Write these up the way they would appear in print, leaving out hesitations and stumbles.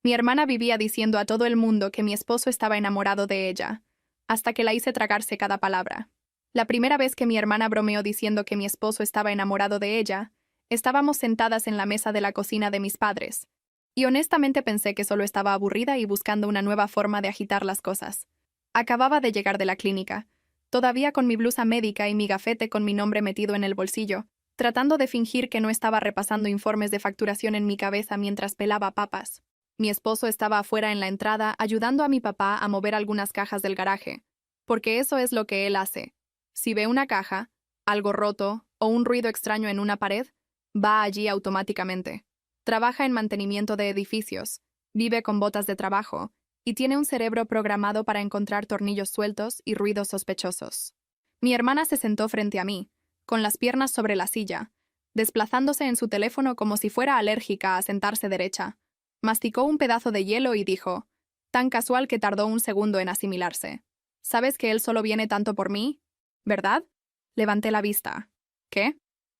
Mi hermana vivía diciendo a todo el mundo que mi esposo estaba enamorado de ella, hasta que la hice tragarse cada palabra. La primera vez que mi hermana bromeó diciendo que mi esposo estaba enamorado de ella, estábamos sentadas en la mesa de la cocina de mis padres, y honestamente pensé que solo estaba aburrida y buscando una nueva forma de agitar las cosas. Acababa de llegar de la clínica, todavía con mi blusa médica y mi gafete con mi nombre metido en el bolsillo, tratando de fingir que no estaba repasando informes de facturación en mi cabeza mientras pelaba papas. Mi esposo estaba afuera en la entrada ayudando a mi papá a mover algunas cajas del garaje, porque eso es lo que él hace. Si ve una caja, algo roto o un ruido extraño en una pared, va allí automáticamente. Trabaja en mantenimiento de edificios, vive con botas de trabajo y tiene un cerebro programado para encontrar tornillos sueltos y ruidos sospechosos. Mi hermana se sentó frente a mí, con las piernas sobre la silla, desplazándose en su teléfono como si fuera alérgica a sentarse derecha. Masticó un pedazo de hielo y dijo, tan casual que tardó un segundo en asimilarse. ¿Sabes que él solo viene tanto por mí? ¿Verdad? Levanté la vista. ¿Qué?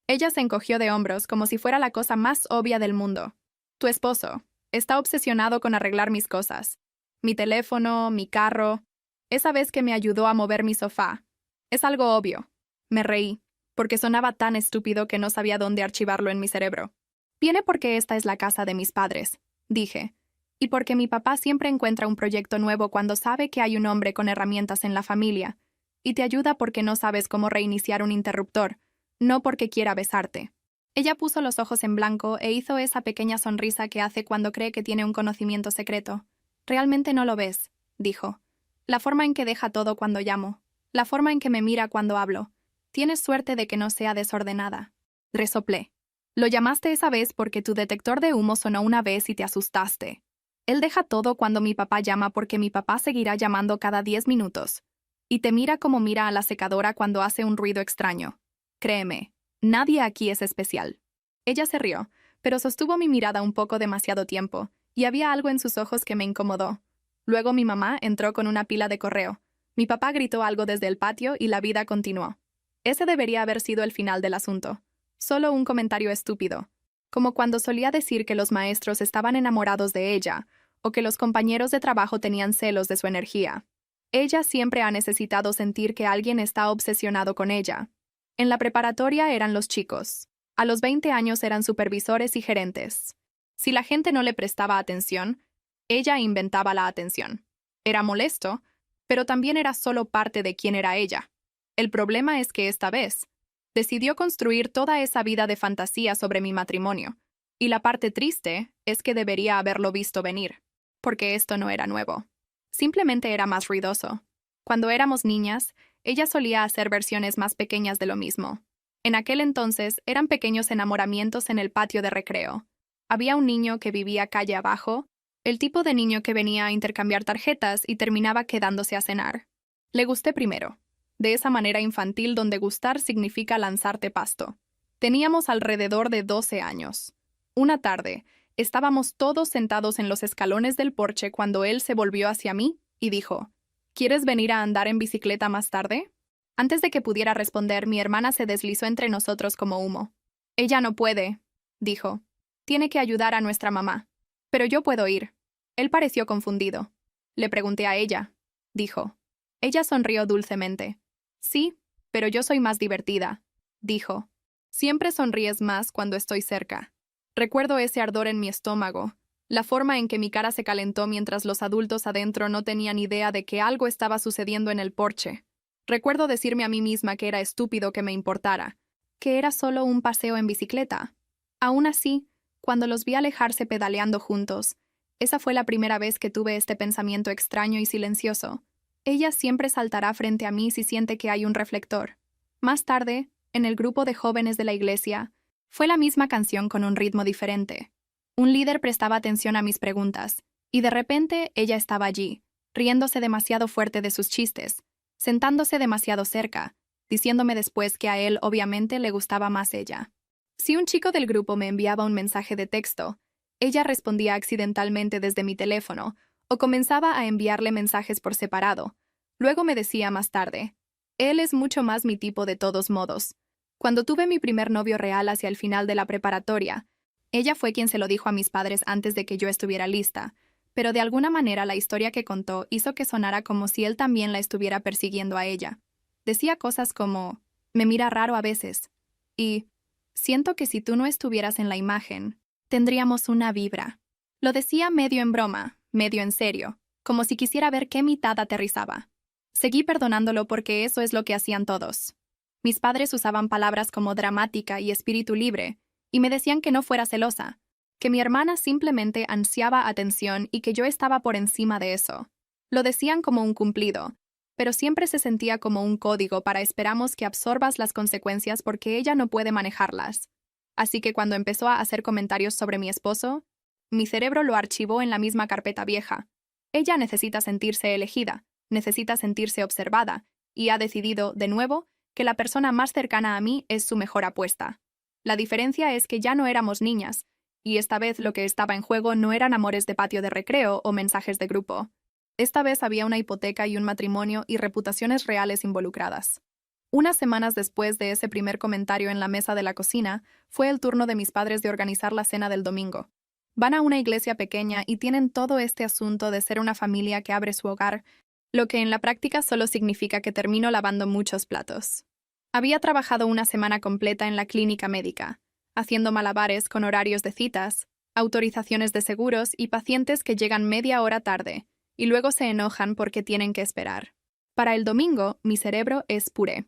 Ella se encogió de hombros como si fuera la cosa más obvia del mundo. Tu esposo está obsesionado con arreglar mis cosas. Mi teléfono, mi carro. Esa vez que me ayudó a mover mi sofá. Es algo obvio. Me reí, porque sonaba tan estúpido que no sabía dónde archivarlo en mi cerebro. Viene porque esta es la casa de mis padres, dije, y porque mi papá siempre encuentra un proyecto nuevo cuando sabe que hay un hombre con herramientas en la familia, y te ayuda porque no sabes cómo reiniciar un interruptor, no porque quiera besarte. Ella puso los ojos en blanco e hizo esa pequeña sonrisa que hace cuando cree que tiene un conocimiento secreto. Realmente no lo ves, dijo. La forma en que deja todo cuando llamo, la forma en que me mira cuando hablo. Tienes suerte de que no sea desordenada. Resoplé. Lo llamaste esa vez porque tu detector de humo sonó una vez y te asustaste. Él deja todo cuando mi papá llama porque mi papá seguirá llamando cada 10 minutos. Y te mira como mira a la secadora cuando hace un ruido extraño. Créeme, nadie aquí es especial. Ella se rió, pero sostuvo mi mirada un poco demasiado tiempo, y había algo en sus ojos que me incomodó. Luego mi mamá entró con una pila de correo. Mi papá gritó algo desde el patio y la vida continuó. Ese debería haber sido el final del asunto. Solo un comentario estúpido, como cuando solía decir que los maestros estaban enamorados de ella, o que los compañeros de trabajo tenían celos de su energía. Ella siempre ha necesitado sentir que alguien está obsesionado con ella. En la preparatoria eran los chicos. A los 20 años eran supervisores y gerentes. Si la gente no le prestaba atención, ella inventaba la atención. Era molesto, pero también era solo parte de quién era ella. El problema es que esta vez decidió construir toda esa vida de fantasía sobre mi matrimonio, y la parte triste es que debería haberlo visto venir, porque esto no era nuevo. Simplemente era más ruidoso. Cuando éramos niñas, ella solía hacer versiones más pequeñas de lo mismo. En aquel entonces eran pequeños enamoramientos en el patio de recreo. Había un niño que vivía calle abajo, el tipo de niño que venía a intercambiar tarjetas y terminaba quedándose a cenar. Le gusté primero, de esa manera infantil donde gustar significa lanzarte pasto. Teníamos alrededor de 12 años. Una tarde, estábamos todos sentados en los escalones del porche cuando él se volvió hacia mí y dijo, ¿quieres venir a andar en bicicleta más tarde? Antes de que pudiera responder, mi hermana se deslizó entre nosotros como humo. Ella no puede, dijo. Tiene que ayudar a nuestra mamá. Pero yo puedo ir. Él pareció confundido. Le pregunté a ella, dijo. Ella sonrió dulcemente. Sí, pero yo soy más divertida, dijo. Siempre sonríes más cuando estoy cerca. Recuerdo ese ardor en mi estómago, la forma en que mi cara se calentó mientras los adultos adentro no tenían idea de que algo estaba sucediendo en el porche. Recuerdo decirme a mí misma que era estúpido que me importara, que era solo un paseo en bicicleta. Aún así, cuando los vi alejarse pedaleando juntos, esa fue la primera vez que tuve este pensamiento extraño y silencioso. Ella siempre saltará frente a mí si siente que hay un reflector. Más tarde, en el grupo de jóvenes de la iglesia, fue la misma canción con un ritmo diferente. Un líder prestaba atención a mis preguntas, y de repente ella estaba allí, riéndose demasiado fuerte de sus chistes, sentándose demasiado cerca, diciéndome después que a él obviamente le gustaba más ella. Si un chico del grupo me enviaba un mensaje de texto, ella respondía accidentalmente desde mi teléfono, o comenzaba a enviarle mensajes por separado. Luego me decía más tarde, él es mucho más mi tipo de todos modos. Cuando tuve mi primer novio real hacia el final de la preparatoria, ella fue quien se lo dijo a mis padres antes de que yo estuviera lista. pero de alguna manera la historia que contó hizo que sonara como si él también la estuviera persiguiendo a ella. Decía cosas como, me mira raro a veces, y siento que si tú no estuvieras en la imagen, tendríamos una vibra. Lo decía medio en broma, medio en serio, como si quisiera ver qué mitad aterrizaba. Seguí perdonándolo porque eso es lo que hacían todos. Mis padres usaban palabras como dramática y espíritu libre, y me decían que no fuera celosa, que mi hermana simplemente ansiaba atención y que yo estaba por encima de eso. Lo decían como un cumplido, pero siempre se sentía como un código para esperamos que absorbas las consecuencias porque ella no puede manejarlas. Así que cuando empezó a hacer comentarios sobre mi esposo, mi cerebro lo archivó en la misma carpeta vieja. Ella necesita sentirse elegida, necesita sentirse observada, y ha decidido, de nuevo, que la persona más cercana a mí es su mejor apuesta. La diferencia es que ya no éramos niñas, y esta vez lo que estaba en juego no eran amores de patio de recreo o mensajes de grupo. Esta vez había una hipoteca y un matrimonio y reputaciones reales involucradas. Unas semanas después de ese primer comentario en la mesa de la cocina, fue el turno de mis padres de organizar la cena del domingo. Van a una iglesia pequeña y tienen todo este asunto de ser una familia que abre su hogar, lo que en la práctica solo significa que termino lavando muchos platos. Había trabajado una semana completa en la clínica médica, haciendo malabares con horarios de citas, autorizaciones de seguros y pacientes que llegan media hora tarde, y luego se enojan porque tienen que esperar. Para el domingo, mi cerebro es puré.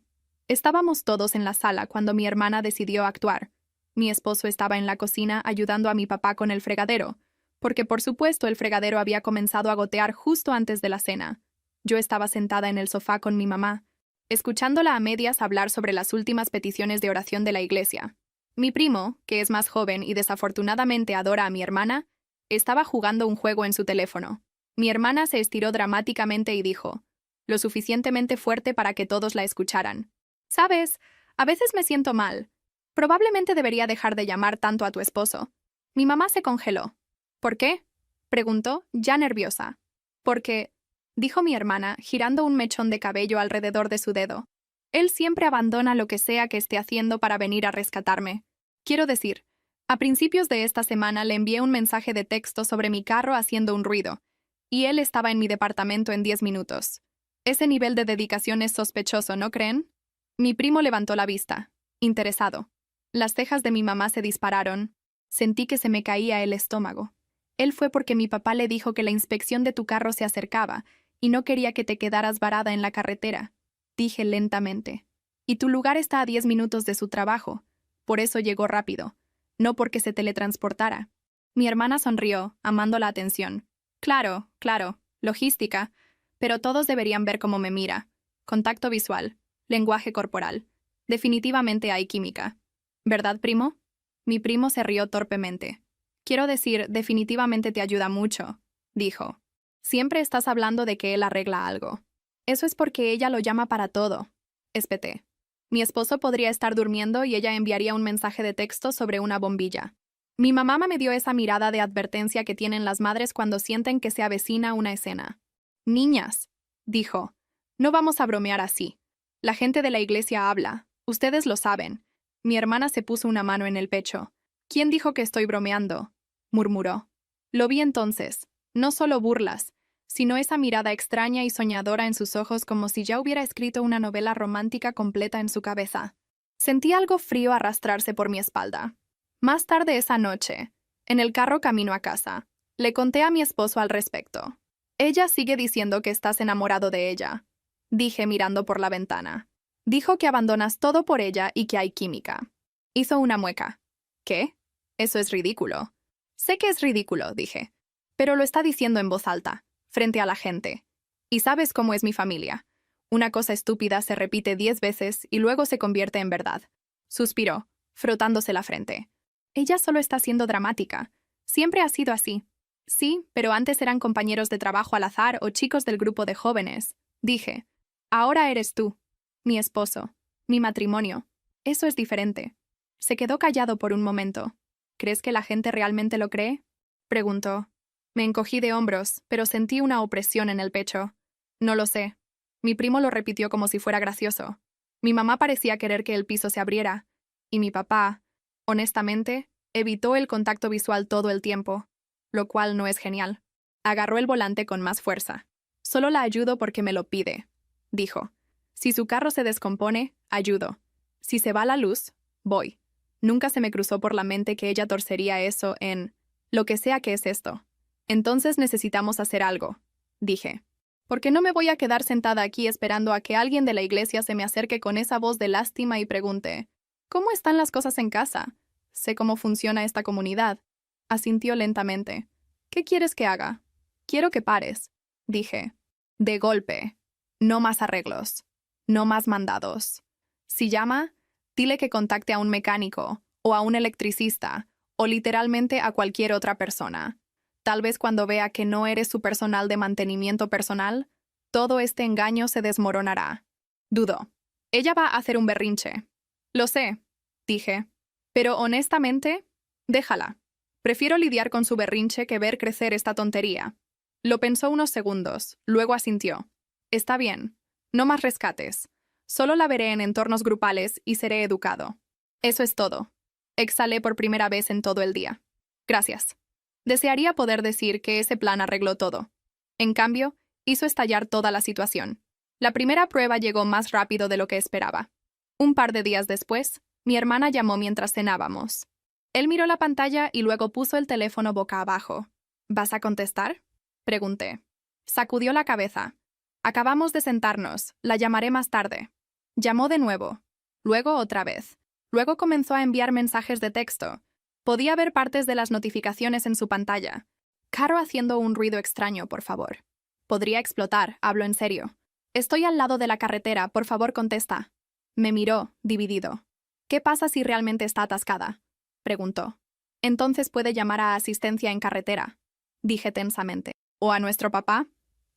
Estábamos todos en la sala cuando mi hermana decidió actuar. Mi esposo estaba en la cocina ayudando a mi papá con el fregadero, porque por supuesto el fregadero había comenzado a gotear justo antes de la cena. Yo estaba sentada en el sofá con mi mamá, escuchándola a medias hablar sobre las últimas peticiones de oración de la iglesia. Mi primo, que es más joven y desafortunadamente adora a mi hermana, estaba jugando un juego en su teléfono. Mi hermana se estiró dramáticamente y dijo, lo suficientemente fuerte para que todos la escucharan. ¿Sabes? A veces me siento mal. Probablemente debería dejar de llamar tanto a tu esposo. Mi mamá se congeló. ¿Por qué? Preguntó, ya nerviosa. Porque, dijo mi hermana, girando un mechón de cabello alrededor de su dedo. Él siempre abandona lo que sea que esté haciendo para venir a rescatarme. Quiero decir, a principios de esta semana le envié un mensaje de texto sobre mi carro haciendo un ruido, y él estaba en mi departamento en 10 minutos. Ese nivel de dedicación es sospechoso, ¿no creen? Mi primo levantó la vista, interesado. Las cejas de mi mamá se dispararon. Sentí que se me caía el estómago. Él fue porque mi papá le dijo que la inspección de tu carro se acercaba y no quería que te quedaras varada en la carretera. Dije lentamente. Y tu lugar está a 10 minutos de su trabajo. Por eso llegó rápido. No porque se teletransportara. Mi hermana sonrió, amando la atención. Claro, claro, logística. Pero todos deberían ver cómo me mira. Contacto visual, lenguaje corporal. Definitivamente hay química. ¿Verdad, primo? Mi primo se rió torpemente. Quiero decir, definitivamente te ayuda mucho, dijo. Siempre estás hablando de que él arregla algo. Eso es porque ella lo llama para todo. Espeté. Mi esposo podría estar durmiendo y ella enviaría un mensaje de texto sobre una bombilla. Mi mamá me dio esa mirada de advertencia que tienen las madres cuando sienten que se avecina una escena. Niñas, dijo, no vamos a bromear así. La gente de la iglesia habla, ustedes lo saben. Mi hermana se puso una mano en el pecho. ¿Quién dijo que estoy bromeando? Murmuró. Lo vi entonces. No solo burlas, sino esa mirada extraña y soñadora en sus ojos como si ya hubiera escrito una novela romántica completa en su cabeza. Sentí algo frío arrastrarse por mi espalda. Más tarde esa noche, en el carro camino a casa, le conté a mi esposo al respecto. Ella sigue diciendo que estás enamorado de ella, dije mirando por la ventana. Dijo que abandonas todo por ella y que hay química. Hizo una mueca. ¿Qué? Eso es ridículo. Sé que es ridículo, dije. Pero lo está diciendo en voz alta, frente a la gente. Y sabes cómo es mi familia. Una cosa estúpida se repite 10 veces y luego se convierte en verdad. Suspiró, frotándose la frente. Ella solo está siendo dramática. Siempre ha sido así. Sí, pero antes eran compañeros de trabajo al azar o chicos del grupo de jóvenes. Dije. Ahora eres tú. Mi esposo. Mi matrimonio. Eso es diferente. Se quedó callado por un momento. ¿Crees que la gente realmente lo cree? Preguntó. Me encogí de hombros, pero sentí una opresión en el pecho. No lo sé. Mi primo lo repitió como si fuera gracioso. Mi mamá parecía querer que el piso se abriera. Y mi papá, honestamente, evitó el contacto visual todo el tiempo, lo cual no es genial. Agarró el volante con más fuerza. Solo la ayudo porque me lo pide, dijo. Si su carro se descompone, ayudo. Si se va la luz, voy. Nunca se me cruzó por la mente que ella torcería eso en lo que sea que es esto. Entonces necesitamos hacer algo, dije. Porque no me voy a quedar sentada aquí esperando a que alguien de la iglesia se me acerque con esa voz de lástima y pregunte, ¿cómo están las cosas en casa? Sé cómo funciona esta comunidad. Asintió lentamente. ¿Qué quieres que haga? Quiero que pares, dije. De golpe. No más arreglos. No más mandados. Si llama, dile que contacte a un mecánico, o a un electricista, o literalmente a cualquier otra persona. Tal vez cuando vea que no eres su personal de mantenimiento personal, todo este engaño se desmoronará. Dudo. Ella va a hacer un berrinche. Lo sé, dije. Pero honestamente, déjala. Prefiero lidiar con su berrinche que ver crecer esta tontería. Lo pensó unos segundos, luego asintió. Está bien. No más rescates. Solo la veré en entornos grupales y seré educado. Eso es todo. Exhalé por primera vez en todo el día. Gracias. Desearía poder decir que ese plan arregló todo. En cambio, hizo estallar toda la situación. La primera prueba llegó más rápido de lo que esperaba. Un par de días después, mi hermana llamó mientras cenábamos. Él miró la pantalla y luego puso el teléfono boca abajo. ¿Vas a contestar?, pregunté. Sacudió la cabeza. Acabamos de sentarnos, la llamaré más tarde. Llamó de nuevo. Luego otra vez. Luego comenzó a enviar mensajes de texto. Podía ver partes de las notificaciones en su pantalla. Carro haciendo un ruido extraño, por favor. Podría explotar, hablo en serio. Estoy al lado de la carretera, por favor contesta. Me miró, dividido. ¿Qué pasa si realmente está atascada?, preguntó. Entonces puede llamar a asistencia en carretera, dije tensamente. ¿O a nuestro papá?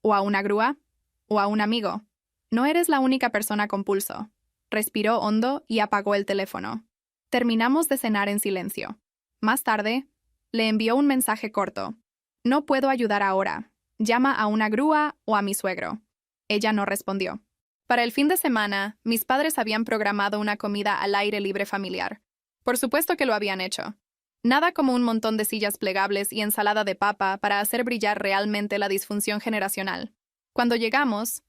¿O a una grúa? ¿O a un amigo? No eres la única persona con pulso. Respiró hondo y apagó el teléfono. Terminamos de cenar en silencio. Más tarde, le envió un mensaje corto. No puedo ayudar ahora. Llama a una grúa o a mi suegro. Ella no respondió. Para el fin de semana, mis padres habían programado una comida al aire libre familiar. Por supuesto que lo habían hecho. Nada como un montón de sillas plegables y ensalada de papa para hacer brillar realmente la disfunción generacional. Cuando llegamos,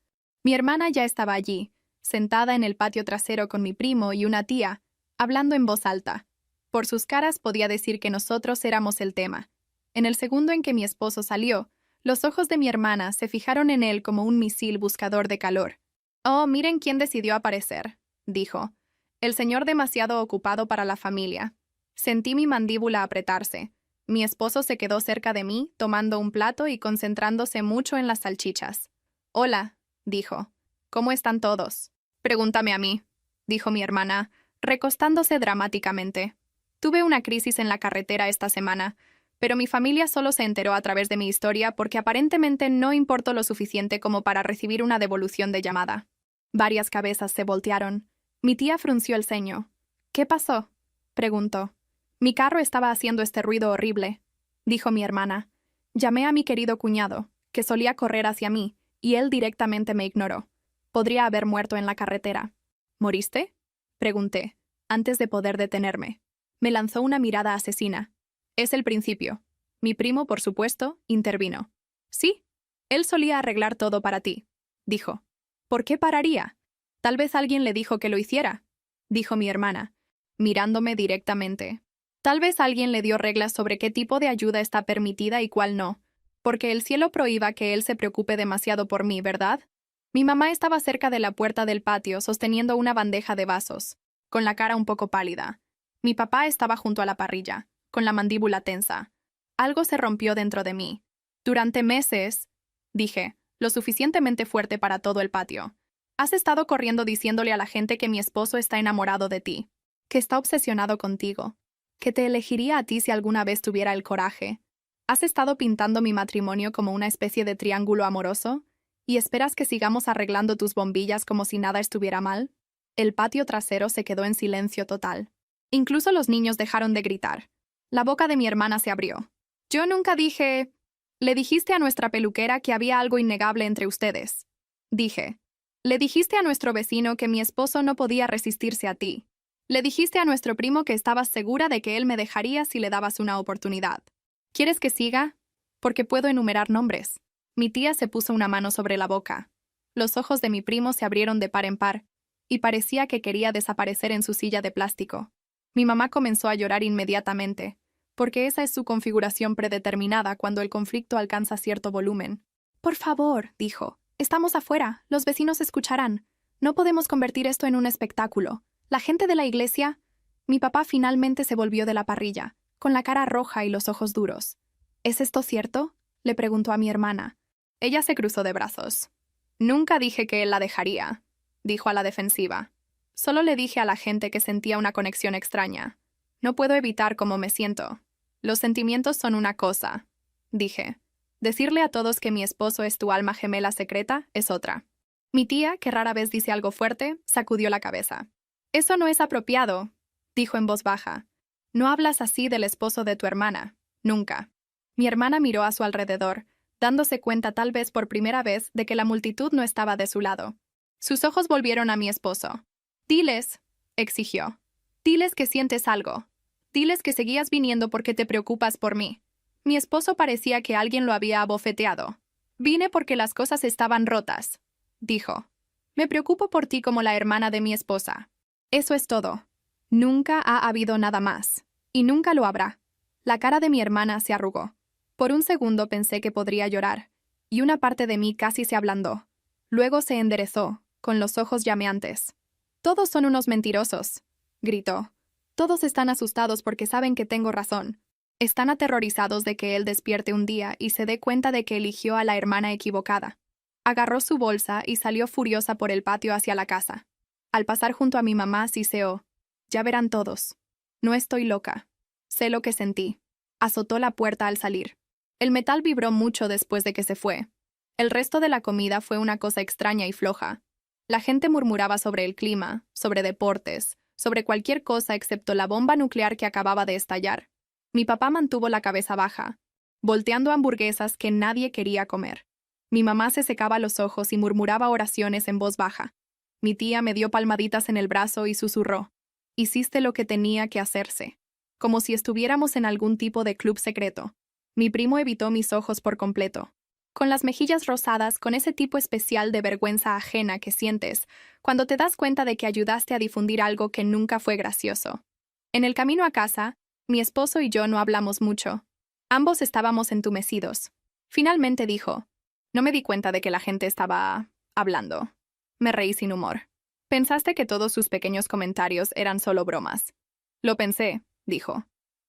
mi hermana ya estaba allí, sentada en el patio trasero con mi primo y una tía, hablando en voz alta. Por sus caras podía decir que nosotros éramos el tema. En el segundo en que mi esposo salió, los ojos de mi hermana se fijaron en él como un misil buscador de calor. «Oh, miren quién decidió aparecer», dijo. «El señor demasiado ocupado para la familia». Sentí mi mandíbula apretarse. Mi esposo se quedó cerca de mí, tomando un plato y concentrándose mucho en las salchichas. «Hola», dijo. «¿Cómo están todos?» «Pregúntame a mí», dijo mi hermana, recostándose dramáticamente. «Tuve una crisis en la carretera esta semana, pero mi familia solo se enteró a través de mi historia porque aparentemente no importó lo suficiente como para recibir una devolución de llamada». Varias cabezas se voltearon. Mi tía frunció el ceño. «¿Qué pasó?», preguntó. «Mi carro estaba haciendo este ruido horrible», dijo mi hermana. Llamé a mi querido cuñado, que solía correr hacia mí, y él directamente me ignoró. Podría haber muerto en la carretera. «¿Moriste?», pregunté, antes de poder detenerme. Me lanzó una mirada asesina. «Es el principio». Mi primo, por supuesto, intervino. «Sí, él solía arreglar todo para ti», dijo. «¿Por qué pararía? Tal vez alguien le dijo que lo hiciera», dijo mi hermana, mirándome directamente. «Tal vez alguien le dio reglas sobre qué tipo de ayuda está permitida y cuál no, porque el cielo prohíba que él se preocupe demasiado por mí, ¿verdad?». Mi mamá estaba cerca de la puerta del patio sosteniendo una bandeja de vasos, con la cara un poco pálida. Mi papá estaba junto a la parrilla, con la mandíbula tensa. Algo se rompió dentro de mí. «Durante meses», dije, lo suficientemente fuerte para todo el patio. «Has estado corriendo diciéndole a la gente que mi esposo está enamorado de ti, que está obsesionado contigo, que te elegiría a ti si alguna vez tuviera el coraje. Has estado pintando mi matrimonio como una especie de triángulo amoroso, y esperas que sigamos arreglando tus bombillas como si nada estuviera mal». El patio trasero se quedó en silencio total. Incluso los niños dejaron de gritar. La boca de mi hermana se abrió. «Yo nunca dije...». «Le dijiste a nuestra peluquera que había algo innegable entre ustedes», dije. «Le dijiste a nuestro vecino que mi esposo no podía resistirse a ti. Le dijiste a nuestro primo que estabas segura de que él me dejaría si le dabas una oportunidad. ¿Quieres que siga?». Porque puedo enumerar nombres. Mi tía se puso una mano sobre la boca. Los ojos de mi primo se abrieron de par en par, y parecía que quería desaparecer en su silla de plástico. Mi mamá comenzó a llorar inmediatamente, porque esa es su configuración predeterminada cuando el conflicto alcanza cierto volumen. Por favor, dijo, estamos afuera, los vecinos escucharán. No podemos convertir esto en un espectáculo. La gente de la iglesia... Mi papá finalmente se volvió de la parrilla, con la cara roja y los ojos duros. ¿Es esto cierto?, le preguntó a mi hermana. Ella se cruzó de brazos. Nunca dije que él la dejaría, dijo a la defensiva. Solo le dije a la gente que sentía una conexión extraña. No puedo evitar cómo me siento. Los sentimientos son una cosa, dije. Decirle a todos que mi esposo es tu alma gemela secreta es otra. Mi tía, que rara vez dice algo fuerte, sacudió la cabeza. Eso no es apropiado, dijo en voz baja. No hablas así del esposo de tu hermana. Nunca. Mi hermana miró a su alrededor, dándose cuenta tal vez por primera vez de que la multitud no estaba de su lado. Sus ojos volvieron a mi esposo. Diles, exigió. Diles que sientes algo. Diles que seguías viniendo porque te preocupas por mí. Mi esposo parecía que alguien lo había abofeteado. Vine porque las cosas estaban rotas, dijo. Me preocupo por ti como la hermana de mi esposa. Eso es todo. Nunca ha habido nada más. Y nunca lo habrá. La cara de mi hermana se arrugó. Por un segundo pensé que podría llorar, y una parte de mí casi se ablandó. Luego se enderezó, con los ojos llameantes. Todos son unos mentirosos, gritó. Todos están asustados porque saben que tengo razón. Están aterrorizados de que él despierte un día y se dé cuenta de que eligió a la hermana equivocada. Agarró su bolsa y salió furiosa por el patio hacia la casa. Al pasar junto a mi mamá, siseó. Ya verán todos. No estoy loca. Sé lo que sentí. Azotó la puerta al salir. El metal vibró mucho después de que se fue. El resto de la comida fue una cosa extraña y floja. La gente murmuraba sobre el clima, sobre deportes, sobre cualquier cosa excepto la bomba nuclear que acababa de estallar. Mi papá mantuvo la cabeza baja, volteando hamburguesas que nadie quería comer. Mi mamá se secaba los ojos y murmuraba oraciones en voz baja. Mi tía me dio palmaditas en el brazo y susurró. Hiciste lo que tenía que hacerse. Como si estuviéramos en algún tipo de club secreto. Mi primo evitó mis ojos por completo. Con las mejillas rosadas, con ese tipo especial de vergüenza ajena que sientes cuando te das cuenta de que ayudaste a difundir algo que nunca fue gracioso. En el camino a casa, mi esposo y yo no hablamos mucho. Ambos estábamos entumecidos. Finalmente dijo, no me di cuenta de que la gente estaba hablando. Me reí sin humor. Pensaste que todos sus pequeños comentarios eran solo bromas. Lo pensé, dijo.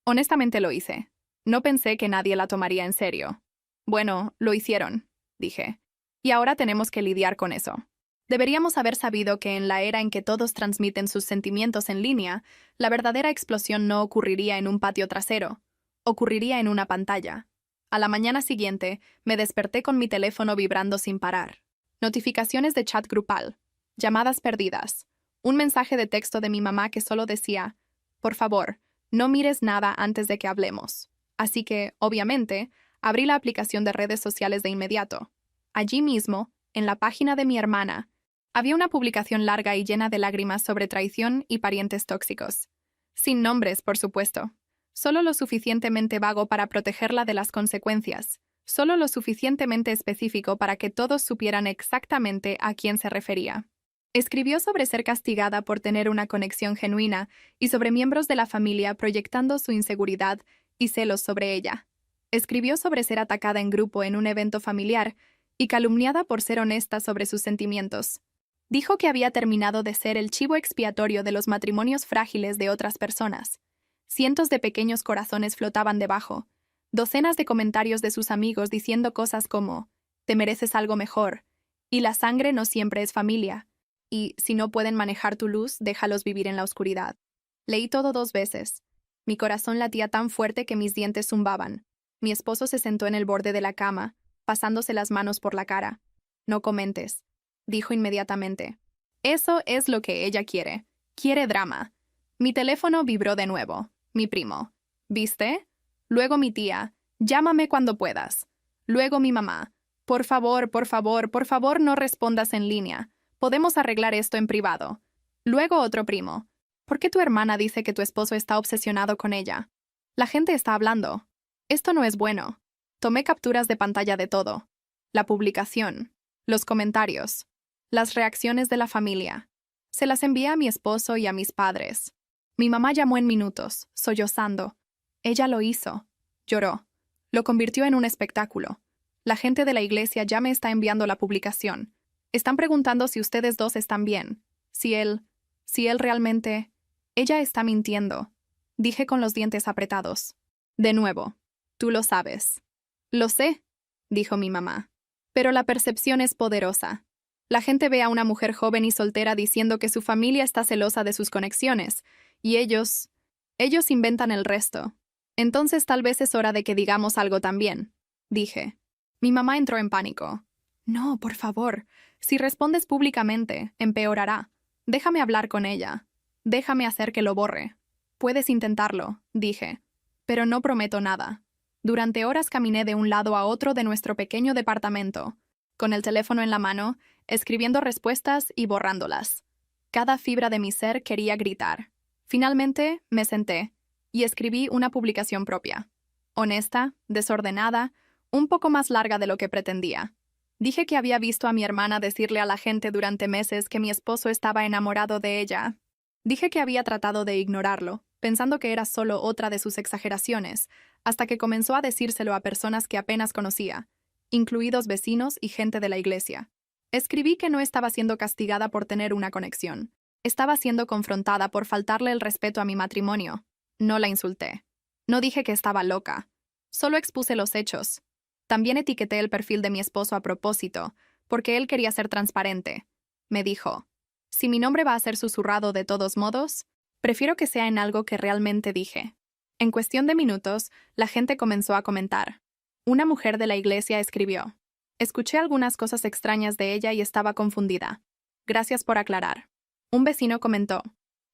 Honestamente lo hice. No pensé que nadie la tomaría en serio. Bueno, lo hicieron, dije. Y ahora tenemos que lidiar con eso. Deberíamos haber sabido que en la era en que todos transmiten sus sentimientos en línea, la verdadera explosión no ocurriría en un patio trasero. Ocurriría en una pantalla. A la mañana siguiente, me desperté con mi teléfono vibrando sin parar. Notificaciones de chat grupal. Llamadas perdidas. Un mensaje de texto de mi mamá que solo decía, por favor, no mires nada antes de que hablemos. Así que, obviamente, abrí la aplicación de redes sociales de inmediato. Allí mismo, en la página de mi hermana, había una publicación larga y llena de lágrimas sobre traición y parientes tóxicos. Sin nombres, por supuesto. Solo lo suficientemente vago para protegerla de las consecuencias. Solo lo suficientemente específico para que todos supieran exactamente a quién se refería. Escribió sobre ser castigada por tener una conexión genuina y sobre miembros de la familia proyectando su inseguridad y celos sobre ella. Escribió sobre ser atacada en grupo en un evento familiar y calumniada por ser honesta sobre sus sentimientos. Dijo que había terminado de ser el chivo expiatorio de los matrimonios frágiles de otras personas. Cientos de pequeños corazones flotaban debajo, docenas de comentarios de sus amigos diciendo cosas como, te mereces algo mejor, y la sangre no siempre es familia, y si no pueden manejar tu luz, déjalos vivir en la oscuridad. Leí todo 2 veces. Mi corazón latía tan fuerte que mis dientes zumbaban. Mi esposo se sentó en el borde de la cama, pasándose las manos por la cara. No comentes, dijo inmediatamente. Eso es lo que ella quiere. Quiere drama. Mi teléfono vibró de nuevo. Mi primo. ¿Viste? Luego mi tía. Llámame cuando puedas. Luego mi mamá. Por favor, por favor, por favor no respondas en línea. Podemos arreglar esto en privado. Luego otro primo. ¿Por qué tu hermana dice que tu esposo está obsesionado con ella? La gente está hablando. Esto no es bueno. Tomé capturas de pantalla de todo. La publicación, los comentarios, las reacciones de la familia. Se las envié a mi esposo y a mis padres. Mi mamá llamó en minutos, sollozando. Ella lo hizo. Lloró. Lo convirtió en un espectáculo. La gente de la iglesia ya me está enviando la publicación. Están preguntando si ustedes dos están bien. Si él realmente... Ella está mintiendo, dije con los dientes apretados. De nuevo, tú lo sabes. Lo sé, dijo mi mamá. Pero la percepción es poderosa. La gente ve a una mujer joven y soltera diciendo que su familia está celosa de sus conexiones, y ellos inventan el resto. Entonces tal vez es hora de que digamos algo también, dije. Mi mamá entró en pánico. No, por favor. Si respondes públicamente, empeorará. Déjame hablar con ella. Déjame hacer que lo borre. Puedes intentarlo, dije. Pero no prometo nada. Durante horas caminé de un lado a otro de nuestro pequeño departamento, con el teléfono en la mano, escribiendo respuestas y borrándolas. Cada fibra de mi ser quería gritar. Finalmente, me senté y escribí una publicación propia. Honesta, desordenada, un poco más larga de lo que pretendía. Dije que había visto a mi hermana decirle a la gente durante meses que mi esposo estaba enamorado de ella. Dije que había tratado de ignorarlo, pensando que era solo otra de sus exageraciones, hasta que comenzó a decírselo a personas que apenas conocía, incluidos vecinos y gente de la iglesia. Escribí que no estaba siendo castigada por tener una conexión. Estaba siendo confrontada por faltarle el respeto a mi matrimonio. No la insulté. No dije que estaba loca. Solo expuse los hechos. También etiqueté el perfil de mi esposo a propósito, porque él quería ser transparente. Me dijo, si mi nombre va a ser susurrado de todos modos, prefiero que sea en algo que realmente dije. En cuestión de minutos, la gente comenzó a comentar. Una mujer de la iglesia escribió, escuché algunas cosas extrañas de ella y estaba confundida. Gracias por aclarar. Un vecino comentó,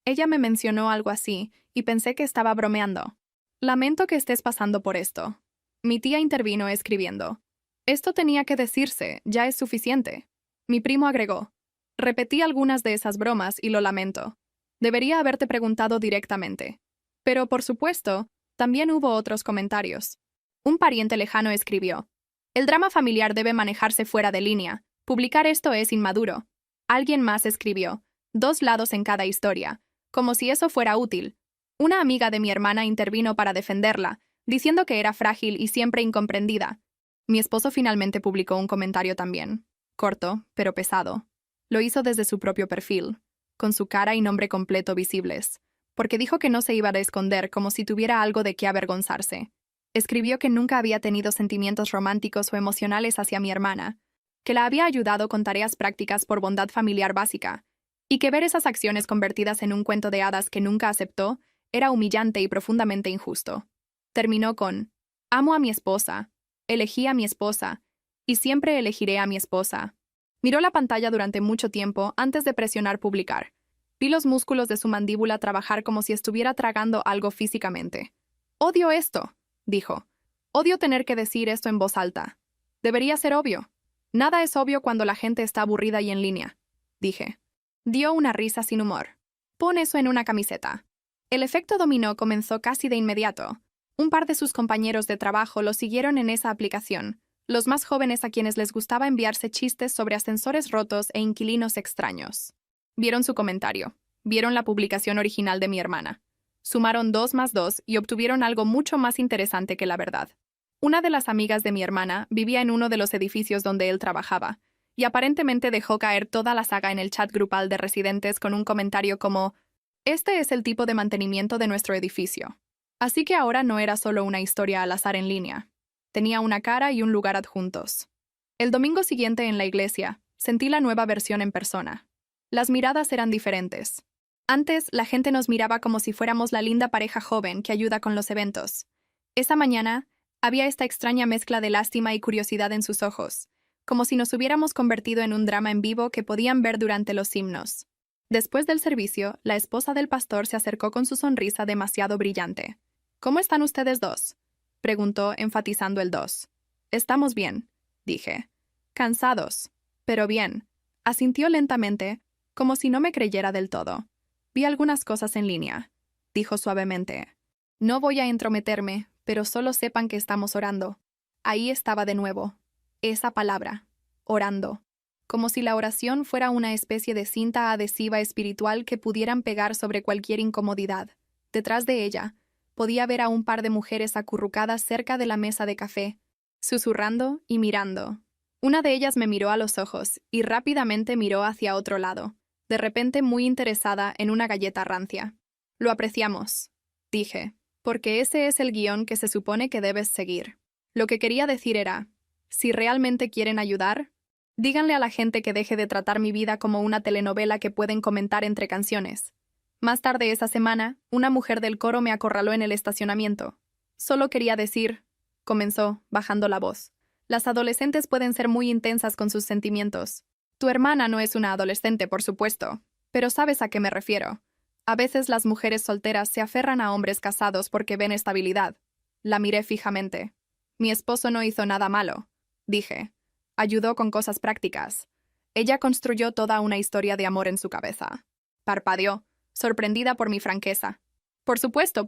ella me mencionó algo así y pensé que estaba bromeando. Lamento que estés pasando por esto. Mi tía intervino escribiendo, esto tenía que decirse, ya es suficiente. Mi primo agregó, repetí algunas de esas bromas y lo lamento. Debería haberte preguntado directamente. Pero, por supuesto, también hubo otros comentarios. Un pariente lejano escribió, el drama familiar debe manejarse fuera de línea. Publicar esto es inmaduro. Alguien más escribió, 2 lados en cada historia, como si eso fuera útil. Una amiga de mi hermana intervino para defenderla, diciendo que era frágil y siempre incomprendida. Mi esposo finalmente publicó un comentario también, corto, pero pesado. Lo hizo desde su propio perfil, con su cara y nombre completo visibles, porque dijo que no se iba a esconder como si tuviera algo de qué avergonzarse. Escribió que nunca había tenido sentimientos románticos o emocionales hacia mi hermana, que la había ayudado con tareas prácticas por bondad familiar básica, y que ver esas acciones convertidas en un cuento de hadas que nunca aceptó era humillante y profundamente injusto. Terminó con, amo a mi esposa, elegí a mi esposa, y siempre elegiré a mi esposa. Miró la pantalla durante mucho tiempo antes de presionar publicar. Vi los músculos de su mandíbula trabajar como si estuviera tragando algo físicamente. Odio esto, dijo. Odio tener que decir esto en voz alta. Debería ser obvio. Nada es obvio cuando la gente está aburrida y en línea, dije. Dio una risa sin humor. Pon eso en una camiseta. El efecto dominó comenzó casi de inmediato. Un par de sus compañeros de trabajo lo siguieron en esa aplicación, los más jóvenes a quienes les gustaba enviarse chistes sobre ascensores rotos e inquilinos extraños. Vieron su comentario. Vieron la publicación original de mi hermana. Sumaron 2 más 2 y obtuvieron algo mucho más interesante que la verdad. Una de las amigas de mi hermana vivía en uno de los edificios donde él trabajaba, y aparentemente dejó caer toda la saga en el chat grupal de residentes con un comentario como, este es el tipo de mantenimiento de nuestro edificio. Así que ahora no era solo una historia al azar en línea. Tenía una cara y un lugar adjuntos. El domingo siguiente en la iglesia, sentí la nueva versión en persona. Las miradas eran diferentes. Antes, la gente nos miraba como si fuéramos la linda pareja joven que ayuda con los eventos. Esa mañana, había esta extraña mezcla de lástima y curiosidad en sus ojos, como si nos hubiéramos convertido en un drama en vivo que podían ver durante los himnos. Después del servicio, la esposa del pastor se acercó con su sonrisa demasiado brillante. ¿Cómo están ustedes dos?, preguntó, enfatizando el dos. Estamos bien, dije. Cansados, pero bien. Asintió lentamente, como si no me creyera del todo. Vi algunas cosas en línea, dijo suavemente. No voy a entrometerme, pero solo sepan que estamos orando. Ahí estaba de nuevo. Esa palabra. Orando. Como si la oración fuera una especie de cinta adhesiva espiritual que pudieran pegar sobre cualquier incomodidad. Detrás de ella, podía ver a un par de mujeres acurrucadas cerca de la mesa de café, susurrando y mirando. Una de ellas me miró a los ojos y rápidamente miró hacia otro lado, de repente muy interesada en una galleta rancia. Lo apreciamos, dije, porque ese es el guión que se supone que debes seguir. Lo que quería decir era, si realmente quieren ayudar, díganle a la gente que deje de tratar mi vida como una telenovela que pueden comentar entre canciones. Más tarde esa semana, una mujer del coro me acorraló en el estacionamiento. Solo quería decir, comenzó, bajando la voz. Las adolescentes pueden ser muy intensas con sus sentimientos. Tu hermana no es una adolescente, por supuesto, pero sabes a qué me refiero. A veces las mujeres solteras se aferran a hombres casados porque ven estabilidad. La miré fijamente. Mi esposo no hizo nada malo, dije. Ayudó con cosas prácticas. Ella construyó toda una historia de amor en su cabeza. Parpadeó, sorprendida por mi franqueza. Por supuesto,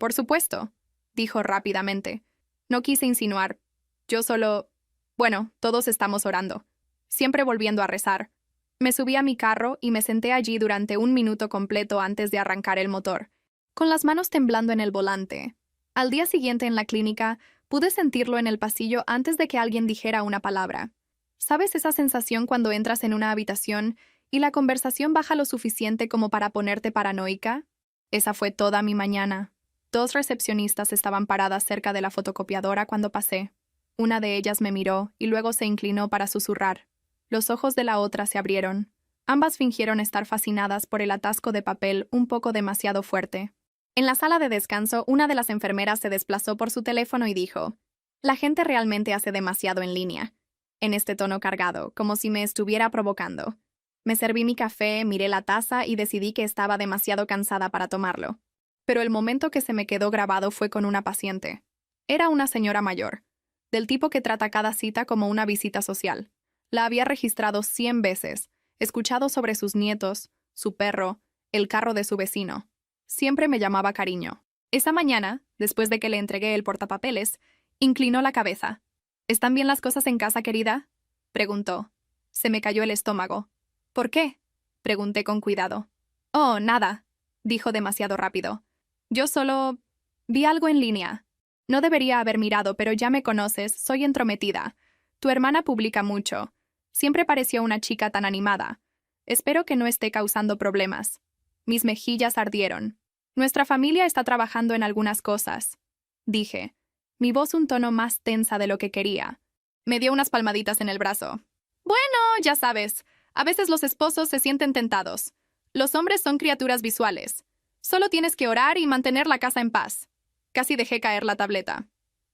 dijo rápidamente. No quise insinuar. Yo solo... Bueno, todos estamos orando. Siempre volviendo a rezar. Me subí a mi carro y me senté allí durante 1 minuto completo antes de arrancar el motor, con las manos temblando en el volante. Al día siguiente en la clínica, pude sentirlo en el pasillo antes de que alguien dijera una palabra. ¿Sabes esa sensación cuando entras en una habitación y la conversación baja lo suficiente como para ponerte paranoica? Esa fue toda mi mañana. 2 recepcionistas estaban paradas cerca de la fotocopiadora cuando pasé. Una de ellas me miró y luego se inclinó para susurrar. Los ojos de la otra se abrieron. Ambas fingieron estar fascinadas por el atasco de papel un poco demasiado fuerte. En la sala de descanso, una de las enfermeras se desplazó por su teléfono y dijo, «La gente realmente hace demasiado en línea», en este tono cargado, como si me estuviera provocando. Me serví mi café, miré la taza y decidí que estaba demasiado cansada para tomarlo. Pero el momento que se me quedó grabado fue con una paciente. Era una señora mayor, del tipo que trata cada cita como una visita social. La había registrado 100 veces, escuchado sobre sus nietos, su perro, el carro de su vecino. Siempre me llamaba cariño. Esa mañana, después de que le entregué el portapapeles, inclinó la cabeza. «¿Están bien las cosas en casa, querida?», preguntó. Se me cayó el estómago. «¿Por qué?», pregunté con cuidado. «Oh, nada», dijo demasiado rápido. «Yo solo... vi algo en línea. No debería haber mirado, pero ya me conoces, soy entrometida. Tu hermana publica mucho. Siempre pareció una chica tan animada. Espero que no esté causando problemas». Mis mejillas ardieron. «Nuestra familia está trabajando en algunas cosas», dije, mi voz un tono más tensa de lo que quería. Me dio unas palmaditas en el brazo. «Bueno, ya sabes, a veces los esposos se sienten tentados. Los hombres son criaturas visuales. Solo tienes que orar y mantener la casa en paz». Casi dejé caer la tableta.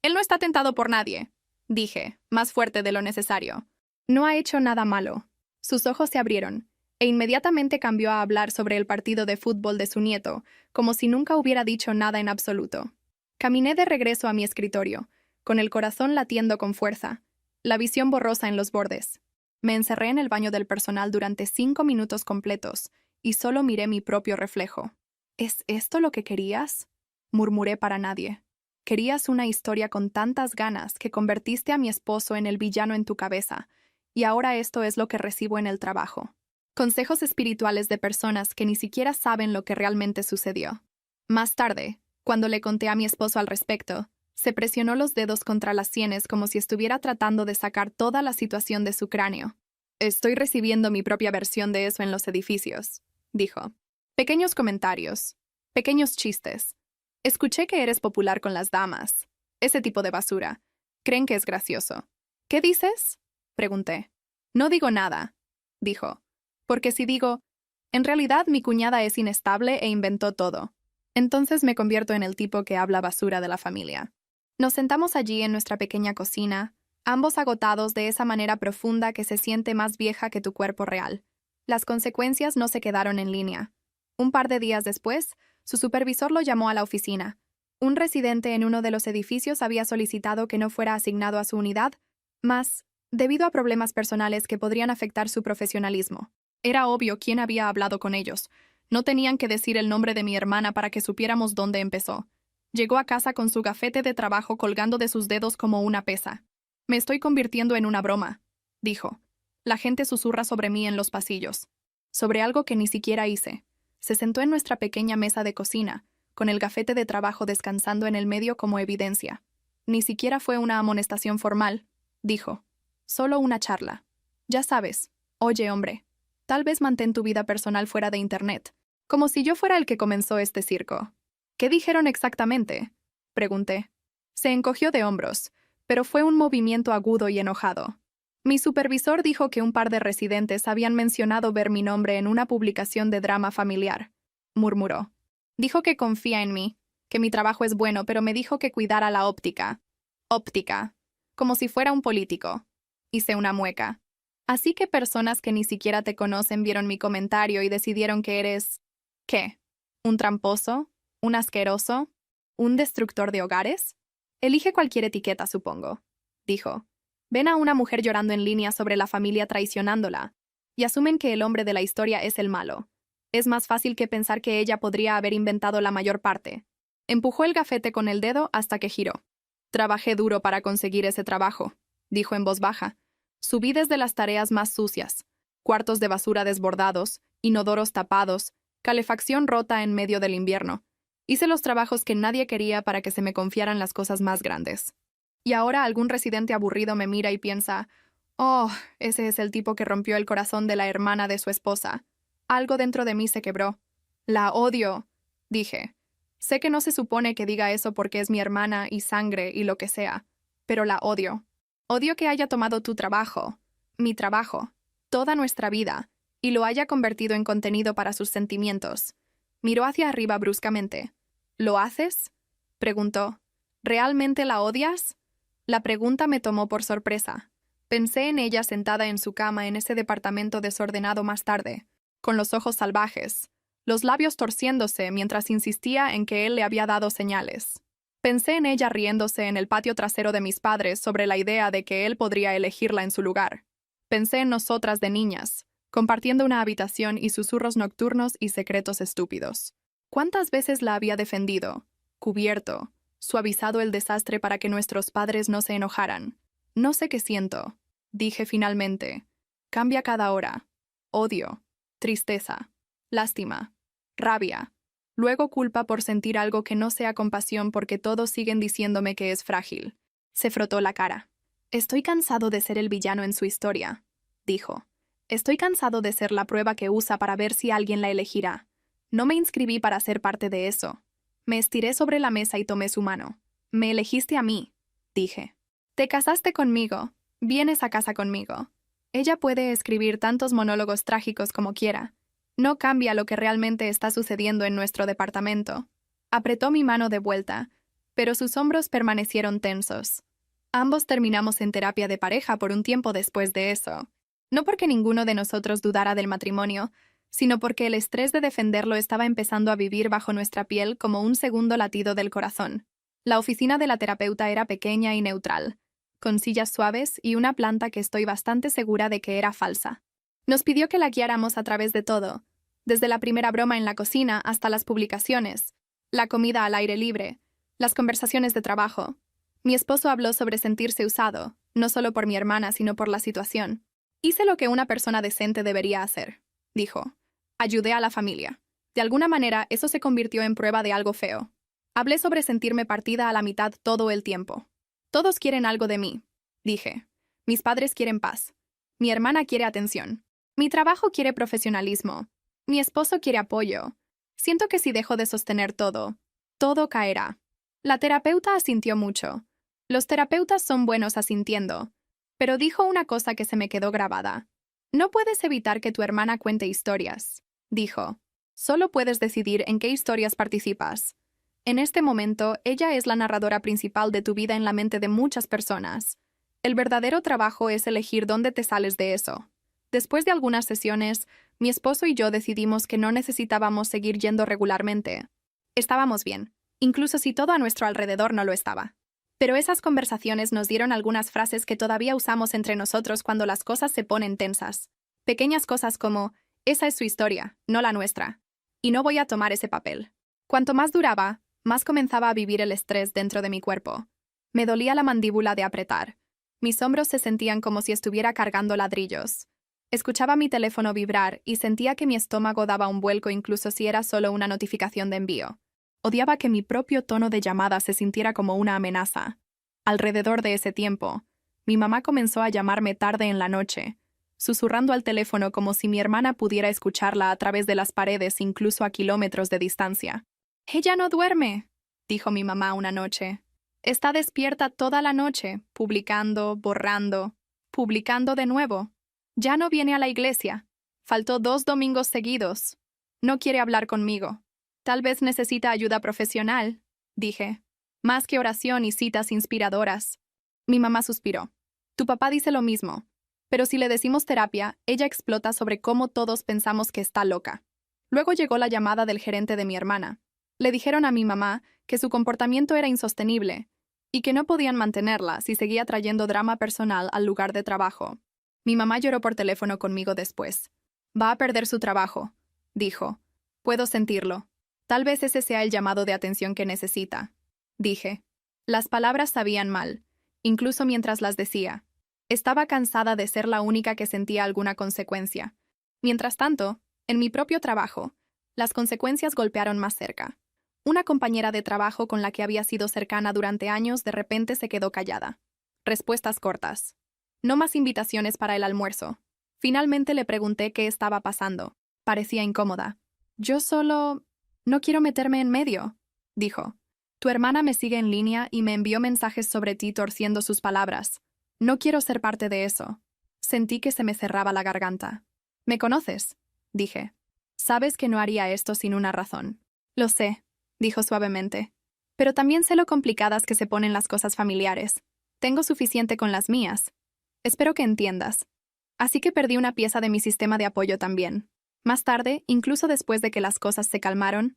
«Él no está tentado por nadie», dije, más fuerte de lo necesario. «No ha hecho nada malo». Sus ojos se abrieron, e inmediatamente cambió a hablar sobre el partido de fútbol de su nieto, como si nunca hubiera dicho nada en absoluto. Caminé de regreso a mi escritorio, con el corazón latiendo con fuerza, la visión borrosa en los bordes. Me encerré en el baño del personal durante 5 minutos completos, y solo miré mi propio reflejo. «¿Es esto lo que querías?», murmuré para nadie. «Querías una historia con tantas ganas que convertiste a mi esposo en el villano en tu cabeza, y ahora esto es lo que recibo en el trabajo». Consejos espirituales de personas que ni siquiera saben lo que realmente sucedió. Más tarde, cuando le conté a mi esposo al respecto, se presionó los dedos contra las sienes como si estuviera tratando de sacar toda la situación de su cráneo. «Estoy recibiendo mi propia versión de eso en los edificios», dijo. «Pequeños comentarios, pequeños chistes. Escuché que eres popular con las damas. Ese tipo de basura. Creen que es gracioso». «¿Qué dices?», pregunté. «No digo nada», dijo. «Porque si digo, en realidad mi cuñada es inestable e inventó todo, entonces me convierto en el tipo que habla basura de la familia». Nos sentamos allí en nuestra pequeña cocina, ambos agotados de esa manera profunda que se siente más vieja que tu cuerpo real. Las consecuencias no se quedaron en línea. Un par de días después, su supervisor lo llamó a la oficina. Un residente en uno de los edificios había solicitado que no fuera asignado a su unidad, mas, debido a problemas personales que podrían afectar su profesionalismo. Era obvio quién había hablado con ellos. No tenían que decir el nombre de mi hermana para que supiéramos dónde empezó. Llegó a casa con su gafete de trabajo colgando de sus dedos como una pesa. Me estoy convirtiendo en una broma, dijo. La gente susurra sobre mí en los pasillos. Sobre algo que ni siquiera hice. Se sentó en nuestra pequeña mesa de cocina, con el gafete de trabajo descansando en el medio como evidencia. Ni siquiera fue una amonestación formal, dijo. Solo una charla. Ya sabes. Oye, hombre. Tal vez mantén tu vida personal fuera de Internet. Como si yo fuera el que comenzó este circo. ¿Qué dijeron exactamente? Pregunté. Se encogió de hombros, pero fue un movimiento agudo y enojado. Mi supervisor dijo que un par de residentes habían mencionado ver mi nombre en una publicación de drama familiar. Murmuró. Dijo que confía en mí, que mi trabajo es bueno, pero me dijo que cuidara la óptica. Óptica. Como si fuera un político. Hice una mueca. Así que personas que ni siquiera te conocen vieron mi comentario y decidieron que eres... ¿Qué? ¿Un tramposo? ¿Un asqueroso? ¿Un destructor de hogares? Elige cualquier etiqueta, supongo, dijo. Ven a una mujer llorando en línea sobre la familia traicionándola, y asumen que el hombre de la historia es el malo. Es más fácil que pensar que ella podría haber inventado la mayor parte. Empujó el gafete con el dedo hasta que giró. Trabajé duro para conseguir ese trabajo, dijo en voz baja. Subí desde las tareas más sucias, cuartos de basura desbordados, inodoros tapados, calefacción rota en medio del invierno. Hice los trabajos que nadie quería para que se me confiaran las cosas más grandes. Y ahora algún residente aburrido me mira y piensa, oh, ese es el tipo que rompió el corazón de la hermana de su esposa. Algo dentro de mí se quebró. La odio, dije. Sé que no se supone que diga eso porque es mi hermana y sangre y lo que sea, pero la odio. Odio que haya tomado tu trabajo, mi trabajo, toda nuestra vida, y lo haya convertido en contenido para sus sentimientos. Miró hacia arriba bruscamente. ¿Lo haces? Preguntó. ¿Realmente la odias? La pregunta me tomó por sorpresa. Pensé en ella sentada en su cama en ese departamento desordenado más tarde, con los ojos salvajes, los labios torciéndose mientras insistía en que él le había dado señales. Pensé en ella riéndose en el patio trasero de mis padres sobre la idea de que él podría elegirla en su lugar. Pensé en nosotras de niñas, compartiendo una habitación y susurros nocturnos y secretos estúpidos. ¿Cuántas veces la había defendido, cubierto, suavizado el desastre para que nuestros padres no se enojaran? No sé qué siento, dije finalmente. Cambia cada hora. Odio, tristeza, lástima, rabia. Luego culpa por sentir algo que no sea compasión porque todos siguen diciéndome que es frágil. Se frotó la cara. Estoy cansado de ser el villano en su historia, dijo. Estoy cansado de ser la prueba que usa para ver si alguien la elegirá. No me inscribí para ser parte de eso. Me estiré sobre la mesa y tomé su mano. Me elegiste a mí, dije. Te casaste conmigo. Vienes a casa conmigo. Ella puede escribir tantos monólogos trágicos como quiera. No cambia lo que realmente está sucediendo en nuestro departamento. Apretó mi mano de vuelta, pero sus hombros permanecieron tensos. Ambos terminamos en terapia de pareja por un tiempo después de eso. No porque ninguno de nosotros dudara del matrimonio, sino porque el estrés de defenderlo estaba empezando a vivir bajo nuestra piel como un segundo latido del corazón. La oficina de la terapeuta era pequeña y neutral, con sillas suaves y una planta que estoy bastante segura de que era falsa. Nos pidió que la guiáramos a través de todo, desde la primera broma en la cocina hasta las publicaciones, la comida al aire libre, las conversaciones de trabajo. Mi esposo habló sobre sentirse usado, no solo por mi hermana, sino por la situación. Hice lo que una persona decente debería hacer, dijo. Ayudé a la familia. De alguna manera, eso se convirtió en prueba de algo feo. Hablé sobre sentirme partida a la mitad todo el tiempo. Todos quieren algo de mí, dije. Mis padres quieren paz. Mi hermana quiere atención. Mi trabajo quiere profesionalismo. Mi esposo quiere apoyo. Siento que si dejo de sostener todo, todo caerá. La terapeuta asintió mucho. Los terapeutas son buenos asintiendo. Pero dijo una cosa que se me quedó grabada. No puedes evitar que tu hermana cuente historias, dijo. Solo puedes decidir en qué historias participas. En este momento, ella es la narradora principal de tu vida en la mente de muchas personas. El verdadero trabajo es elegir dónde te sales de eso. Después de algunas sesiones, mi esposo y yo decidimos que no necesitábamos seguir yendo regularmente. Estábamos bien, incluso si todo a nuestro alrededor no lo estaba. Pero esas conversaciones nos dieron algunas frases que todavía usamos entre nosotros cuando las cosas se ponen tensas. Pequeñas cosas como, esa es su historia, no la nuestra. Y no voy a tomar ese papel. Cuanto más duraba, más comenzaba a vivir el estrés dentro de mi cuerpo. Me dolía la mandíbula de apretar. Mis hombros se sentían como si estuviera cargando ladrillos. Escuchaba mi teléfono vibrar y sentía que mi estómago daba un vuelco incluso si era solo una notificación de envío. Odiaba que mi propio tono de llamada se sintiera como una amenaza. Alrededor de ese tiempo, mi mamá comenzó a llamarme tarde en la noche, susurrando al teléfono como si mi hermana pudiera escucharla a través de las paredes incluso a kilómetros de distancia. «Ella no duerme», dijo mi mamá una noche. «Está despierta toda la noche, publicando, borrando, publicando de nuevo. Ya no viene a la iglesia. Faltó 2 domingos seguidos. No quiere hablar conmigo. Tal vez necesita ayuda profesional», dije. «Más que oración y citas inspiradoras». Mi mamá suspiró. «Tu papá dice lo mismo. Pero si le decimos terapia, ella explota sobre cómo todos pensamos que está loca». Luego llegó la llamada del gerente de mi hermana. Le dijeron a mi mamá que su comportamiento era insostenible y que no podían mantenerla si seguía trayendo drama personal al lugar de trabajo. Mi mamá lloró por teléfono conmigo después. «Va a perder su trabajo», dijo. «Puedo sentirlo. Tal vez ese sea el llamado de atención que necesita», dije. Las palabras sabían mal, incluso mientras las decía. Estaba cansada de ser la única que sentía alguna consecuencia. Mientras tanto, en mi propio trabajo, las consecuencias golpearon más cerca. Una compañera de trabajo con la que había sido cercana durante años de repente se quedó callada. Respuestas cortas. No más invitaciones para el almuerzo. Finalmente le pregunté qué estaba pasando. Parecía incómoda. «Yo solo... no quiero meterme en medio», dijo. «Tu hermana me sigue en línea y me envió mensajes sobre ti torciendo sus palabras. No quiero ser parte de eso». Sentí que se me cerraba la garganta. «¿Me conoces?», dije. «Sabes que no haría esto sin una razón». «Lo sé», dijo suavemente. «Pero también sé lo complicadas que se ponen las cosas familiares. Tengo suficiente con las mías. Espero que entiendas». Así que perdí una pieza de mi sistema de apoyo también. Más tarde, incluso después de que las cosas se calmaron,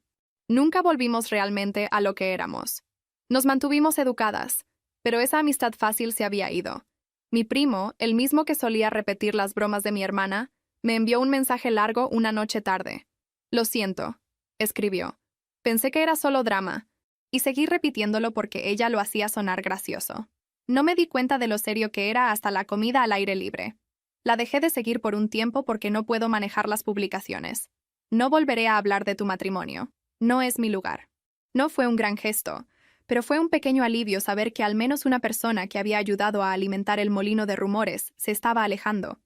nunca volvimos realmente a lo que éramos. Nos mantuvimos educadas, pero esa amistad fácil se había ido. Mi primo, el mismo que solía repetir las bromas de mi hermana, me envió un mensaje largo una noche tarde. «Lo siento», escribió. «Pensé que era solo drama», y seguí repitiéndolo porque ella lo hacía sonar gracioso. No me di cuenta de lo serio que era hasta la comida al aire libre. La dejé de seguir por un tiempo porque no puedo manejar las publicaciones. No volveré a hablar de tu matrimonio. No es mi lugar. No fue un gran gesto, pero fue un pequeño alivio saber que al menos una persona que había ayudado a alimentar el molino de rumores se estaba alejando.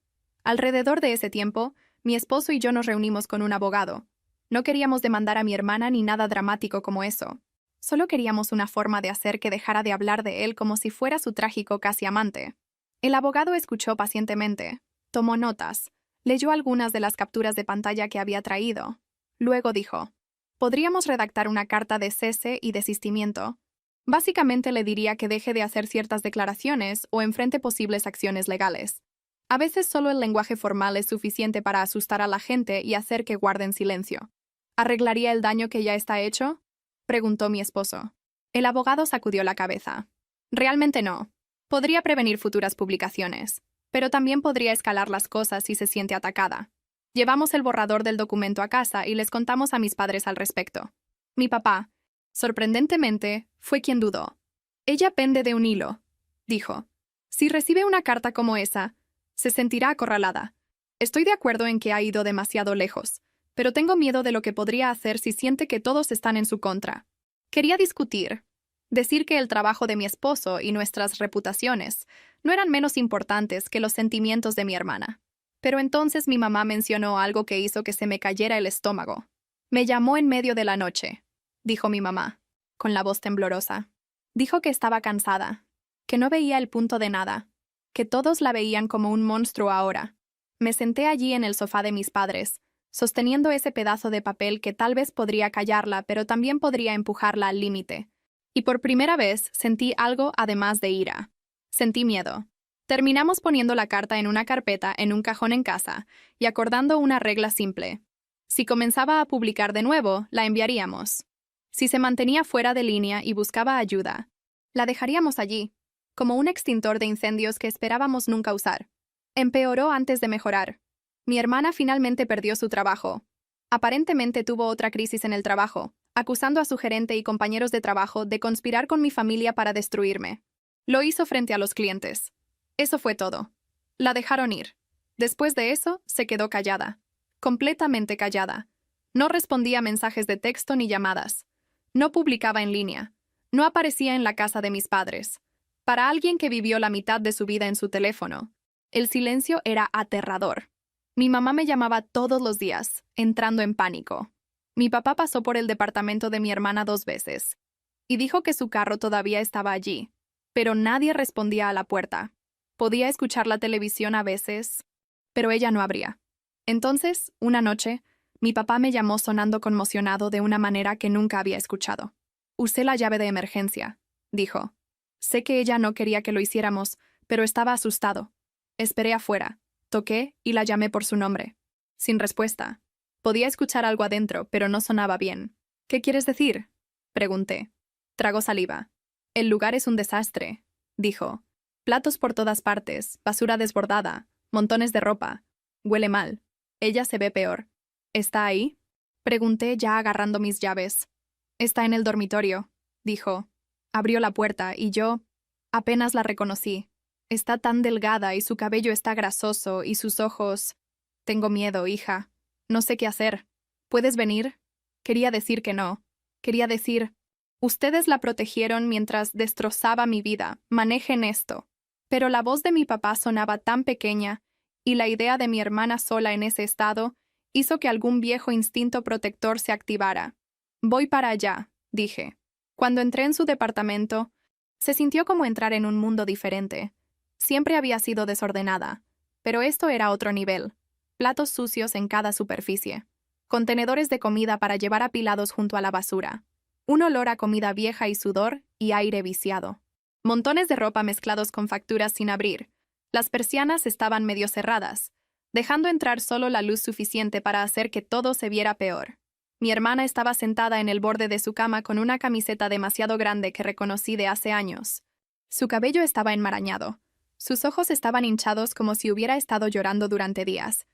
Alrededor de ese tiempo, mi esposo y yo nos reunimos con un abogado. No queríamos demandar a mi hermana ni nada dramático como eso. Solo queríamos una forma de hacer que dejara de hablar de él como si fuera su trágico casi amante. El abogado escuchó pacientemente, tomó notas, leyó algunas de las capturas de pantalla que había traído. Luego dijo: «Podríamos redactar una carta de cese y desistimiento. Básicamente le diría que deje de hacer ciertas declaraciones o enfrente posibles acciones legales. A veces solo el lenguaje formal es suficiente para asustar a la gente y hacer que guarden silencio». «¿Arreglaría el daño que ya está hecho?», preguntó mi esposo. El abogado sacudió la cabeza. «Realmente no. Podría prevenir futuras publicaciones, pero también podría escalar las cosas si se siente atacada. Llevamos el borrador del documento a casa y les contamos a mis padres al respecto. Mi papá, sorprendentemente, fue quien dudó. «Ella pende de un hilo», dijo. «Si recibe una carta como esa, se sentirá acorralada. Estoy de acuerdo en que ha ido demasiado lejos, pero tengo miedo de lo que podría hacer si siente que todos están en su contra. Quería discutir, decir que el trabajo de mi esposo y nuestras reputaciones no eran menos importantes que los sentimientos de mi hermana. Pero entonces mi mamá mencionó algo que hizo que se me cayera el estómago. Me llamó en medio de la noche», dijo mi mamá, con la voz temblorosa. Dijo que estaba cansada, que no veía el punto de nada, que todos la veían como un monstruo ahora. Me senté allí en el sofá de mis padres, sosteniendo ese pedazo de papel que tal vez podría callarla, pero también podría empujarla al límite. Y por primera vez sentí algo además de ira. Sentí miedo. Terminamos poniendo la carta en una carpeta en un cajón en casa y acordando una regla simple. Si comenzaba a publicar de nuevo, la enviaríamos. Si se mantenía fuera de línea y buscaba ayuda, la dejaríamos allí, como un extintor de incendios que esperábamos nunca usar. Empeoró antes de mejorar. Mi hermana finalmente perdió su trabajo. Aparentemente tuvo otra crisis en el trabajo, acusando a su gerente y compañeros de trabajo de conspirar con mi familia para destruirme. Lo hizo frente a los clientes. Eso fue todo. La dejaron ir. Después de eso, se quedó callada. Completamente callada. No respondía a mensajes de texto ni llamadas. No publicaba en línea. No aparecía en la casa de mis padres. Para alguien que vivió la mitad de su vida en su teléfono, el silencio era aterrador. Mi mamá me llamaba todos los días, entrando en pánico. Mi papá pasó por el departamento de mi hermana 2 veces y dijo que su carro todavía estaba allí, pero nadie respondía a la puerta. Podía escuchar la televisión a veces, pero ella no abría. Entonces, una noche, mi papá me llamó sonando conmocionado de una manera que nunca había escuchado. Usé la llave de emergencia, dijo. Sé que ella no quería que lo hiciéramos, pero estaba asustado. Esperé afuera, toqué y la llamé por su nombre. Sin respuesta. Podía escuchar algo adentro, pero no sonaba bien. ¿Qué quieres decir? Pregunté. Tragó saliva. El lugar es un desastre, dijo. Platos por todas partes, basura desbordada, montones de ropa. Huele mal. Ella se ve peor. ¿Está ahí? Pregunté ya agarrando mis llaves. Está en el dormitorio, dijo. Abrió la puerta y yo apenas la reconocí. Está tan delgada y su cabello está grasoso y sus ojos... Tengo miedo, hija. No sé qué hacer. ¿Puedes venir? Quería decir que no. Quería decir, ustedes la protegieron mientras destrozaba mi vida. Manejen esto. Pero la voz de mi papá sonaba tan pequeña y la idea de mi hermana sola en ese estado hizo que algún viejo instinto protector se activara. Voy para allá, dije. Cuando entré en su departamento, se sintió como entrar en un mundo diferente. Siempre había sido desordenada, pero esto era otro nivel. Platos sucios en cada superficie. Contenedores de comida para llevar apilados junto a la basura. Un olor a comida vieja y sudor y aire viciado. Montones de ropa mezclados con facturas sin abrir. Las persianas estaban medio cerradas, dejando entrar solo la luz suficiente para hacer que todo se viera peor. Mi hermana estaba sentada en el borde de su cama con una camiseta demasiado grande que reconocí de hace años. Su cabello estaba enmarañado. Sus ojos estaban hinchados como si hubiera estado llorando durante días.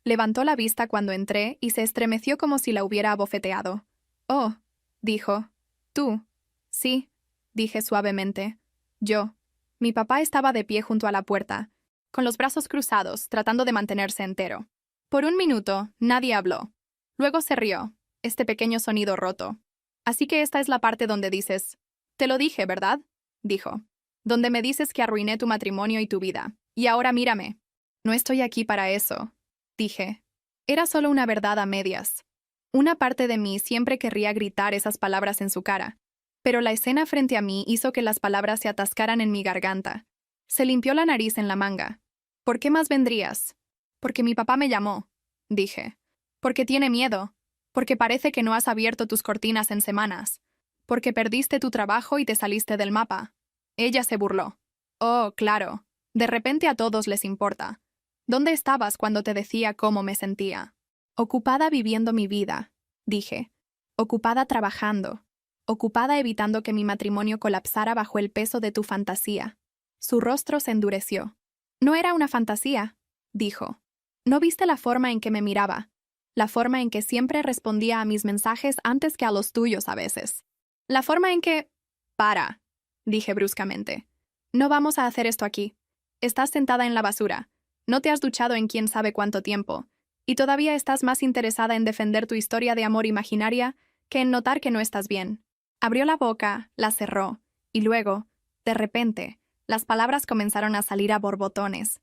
Levantó la vista cuando entré y se estremeció como si la hubiera abofeteado. «Oh», dijo. «¿Tú?» «Sí», dije suavemente. «Yo». Mi papá estaba de pie junto a la puerta, con los brazos cruzados, tratando de mantenerse entero. Por un minuto, nadie habló. Luego se rió, este pequeño sonido roto. «Así que esta es la parte donde dices, «Te lo dije, ¿verdad?», dijo. «Donde me dices que arruiné tu matrimonio y tu vida. Y ahora mírame». «No estoy aquí para eso», dije. Era solo una verdad a medias. Una parte de mí siempre querría gritar esas palabras en su cara, pero la escena frente a mí hizo que las palabras se atascaran en mi garganta. Se limpió la nariz en la manga. «¿Por qué más vendrías?» «Porque mi papá me llamó», dije. «Porque tiene miedo. Porque parece que no has abierto tus cortinas en semanas. Porque perdiste tu trabajo y te saliste del mapa». Ella se burló. «Oh, claro. De repente a todos les importa. ¿Dónde estabas cuando te decía cómo me sentía?» «Ocupada viviendo mi vida», dije. «Ocupada trabajando. Ocupada evitando que mi matrimonio colapsara bajo el peso de tu fantasía». Su rostro se endureció. «No era una fantasía», dijo. «¿No viste la forma en que me miraba? La forma en que siempre respondía a mis mensajes antes que a los tuyos a veces. La forma en que...» «Para», dije bruscamente. «No vamos a hacer esto aquí. Estás sentada en la basura. No te has duchado en quién sabe cuánto tiempo, y todavía estás más interesada en defender tu historia de amor imaginaria que en notar que no estás bien». Abrió la boca, la cerró, y luego, de repente, las palabras comenzaron a salir a borbotones.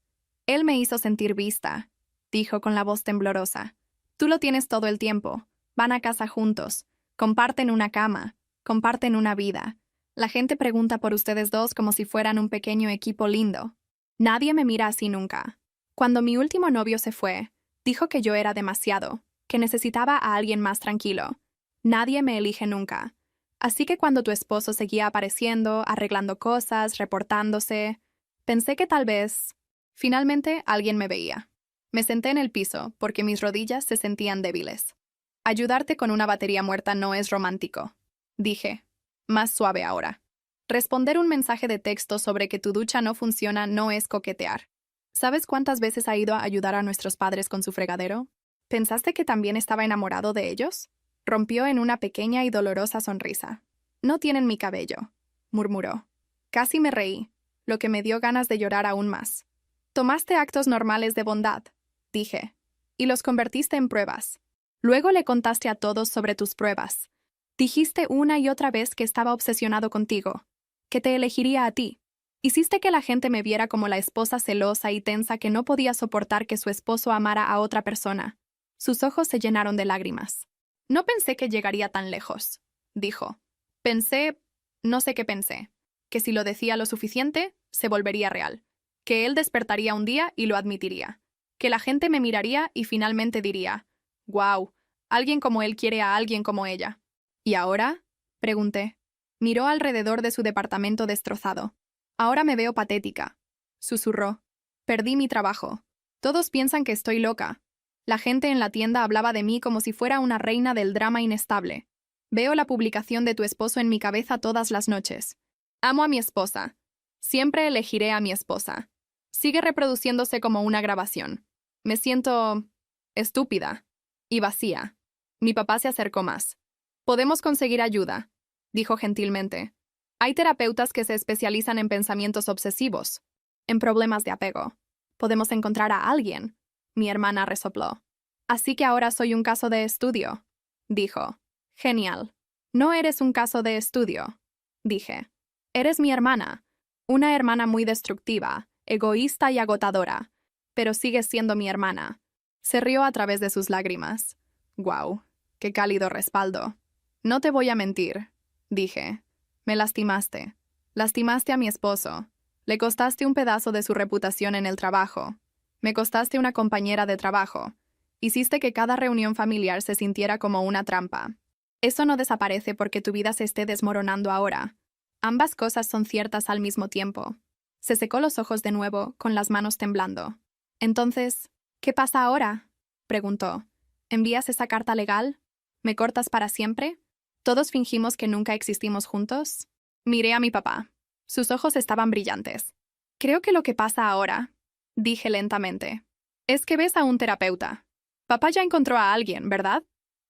«Él me hizo sentir vista», dijo con la voz temblorosa. «Tú lo tienes todo el tiempo. Van a casa juntos. Comparten una cama. Comparten una vida. La gente pregunta por ustedes dos como si fueran un pequeño equipo lindo. Nadie me mira así nunca. Cuando mi último novio se fue, dijo que yo era demasiado, que necesitaba a alguien más tranquilo. Nadie me elige nunca. Así que cuando tu esposo seguía apareciendo, arreglando cosas, reportándose, pensé que tal vez, finalmente, alguien me veía. Me senté en el piso porque mis rodillas se sentían débiles. Ayudarte con una batería muerta no es romántico, dije, más suave ahora. Responder un mensaje de texto sobre que tu ducha no funciona no es coquetear. ¿Sabes cuántas veces ha ido a ayudar a nuestros padres con su fregadero? ¿Pensaste que también estaba enamorado de ellos? Rompió en una pequeña y dolorosa sonrisa. «No tienen mi cabello», murmuró. Casi me reí. lo que me dio ganas de llorar aún más. Tomaste actos normales de bondad, dije, y los convertiste en pruebas. Luego le contaste a todos sobre tus pruebas. Dijiste una y otra vez que estaba obsesionado contigo, que te elegiría a ti. Hiciste que la gente me viera como la esposa celosa y tensa que no podía soportar que su esposo amara a otra persona. Sus ojos se llenaron de lágrimas. No pensé que llegaría tan lejos, dijo. No sé qué pensé, que si lo decía lo suficiente, se volvería real, que él despertaría un día y lo admitiría, que la gente me miraría y finalmente diría, «Guau, alguien como él quiere a alguien como ella». ¿Y ahora?, pregunté. Miró alrededor de su departamento destrozado. Ahora me veo patética, susurró. Perdí mi trabajo. Todos piensan que estoy loca. La gente en la tienda hablaba de mí como si fuera una reina del drama inestable. Veo la publicación de tu esposo en mi cabeza todas las noches. Amo a mi esposa. Siempre elegiré a mi esposa. Sigue reproduciéndose como una grabación. Me siento estúpida y vacía. Mi papá se acercó más. Podemos conseguir ayuda, dijo gentilmente. Hay terapeutas que se especializan en pensamientos obsesivos, en problemas de apego. Podemos encontrar a alguien. Mi hermana resopló. Así que ahora soy un caso de estudio, dijo. Genial. No eres un caso de estudio, dije. Eres mi hermana. Una hermana muy destructiva, egoísta y agotadora. Pero sigues siendo mi hermana. Se rió a través de sus lágrimas. Guau, qué cálido respaldo. No te voy a mentir, dije. Me lastimaste. Lastimaste a mi esposo. Le costaste un pedazo de su reputación en el trabajo. Me costaste una compañera de trabajo. Hiciste que cada reunión familiar se sintiera como una trampa. Eso no desaparece porque tu vida se esté desmoronando ahora. Ambas cosas son ciertas al mismo tiempo. Se secó los ojos de nuevo, con las manos temblando. Entonces, ¿qué pasa ahora?, preguntó. ¿Envías esa carta legal? ¿Me cortas para siempre? ¿Todos fingimos que nunca existimos juntos? Miré a mi papá. Sus ojos estaban brillantes. Creo que lo que pasa ahora, dije lentamente, es que ves a un terapeuta. Papá ya encontró a alguien, ¿verdad?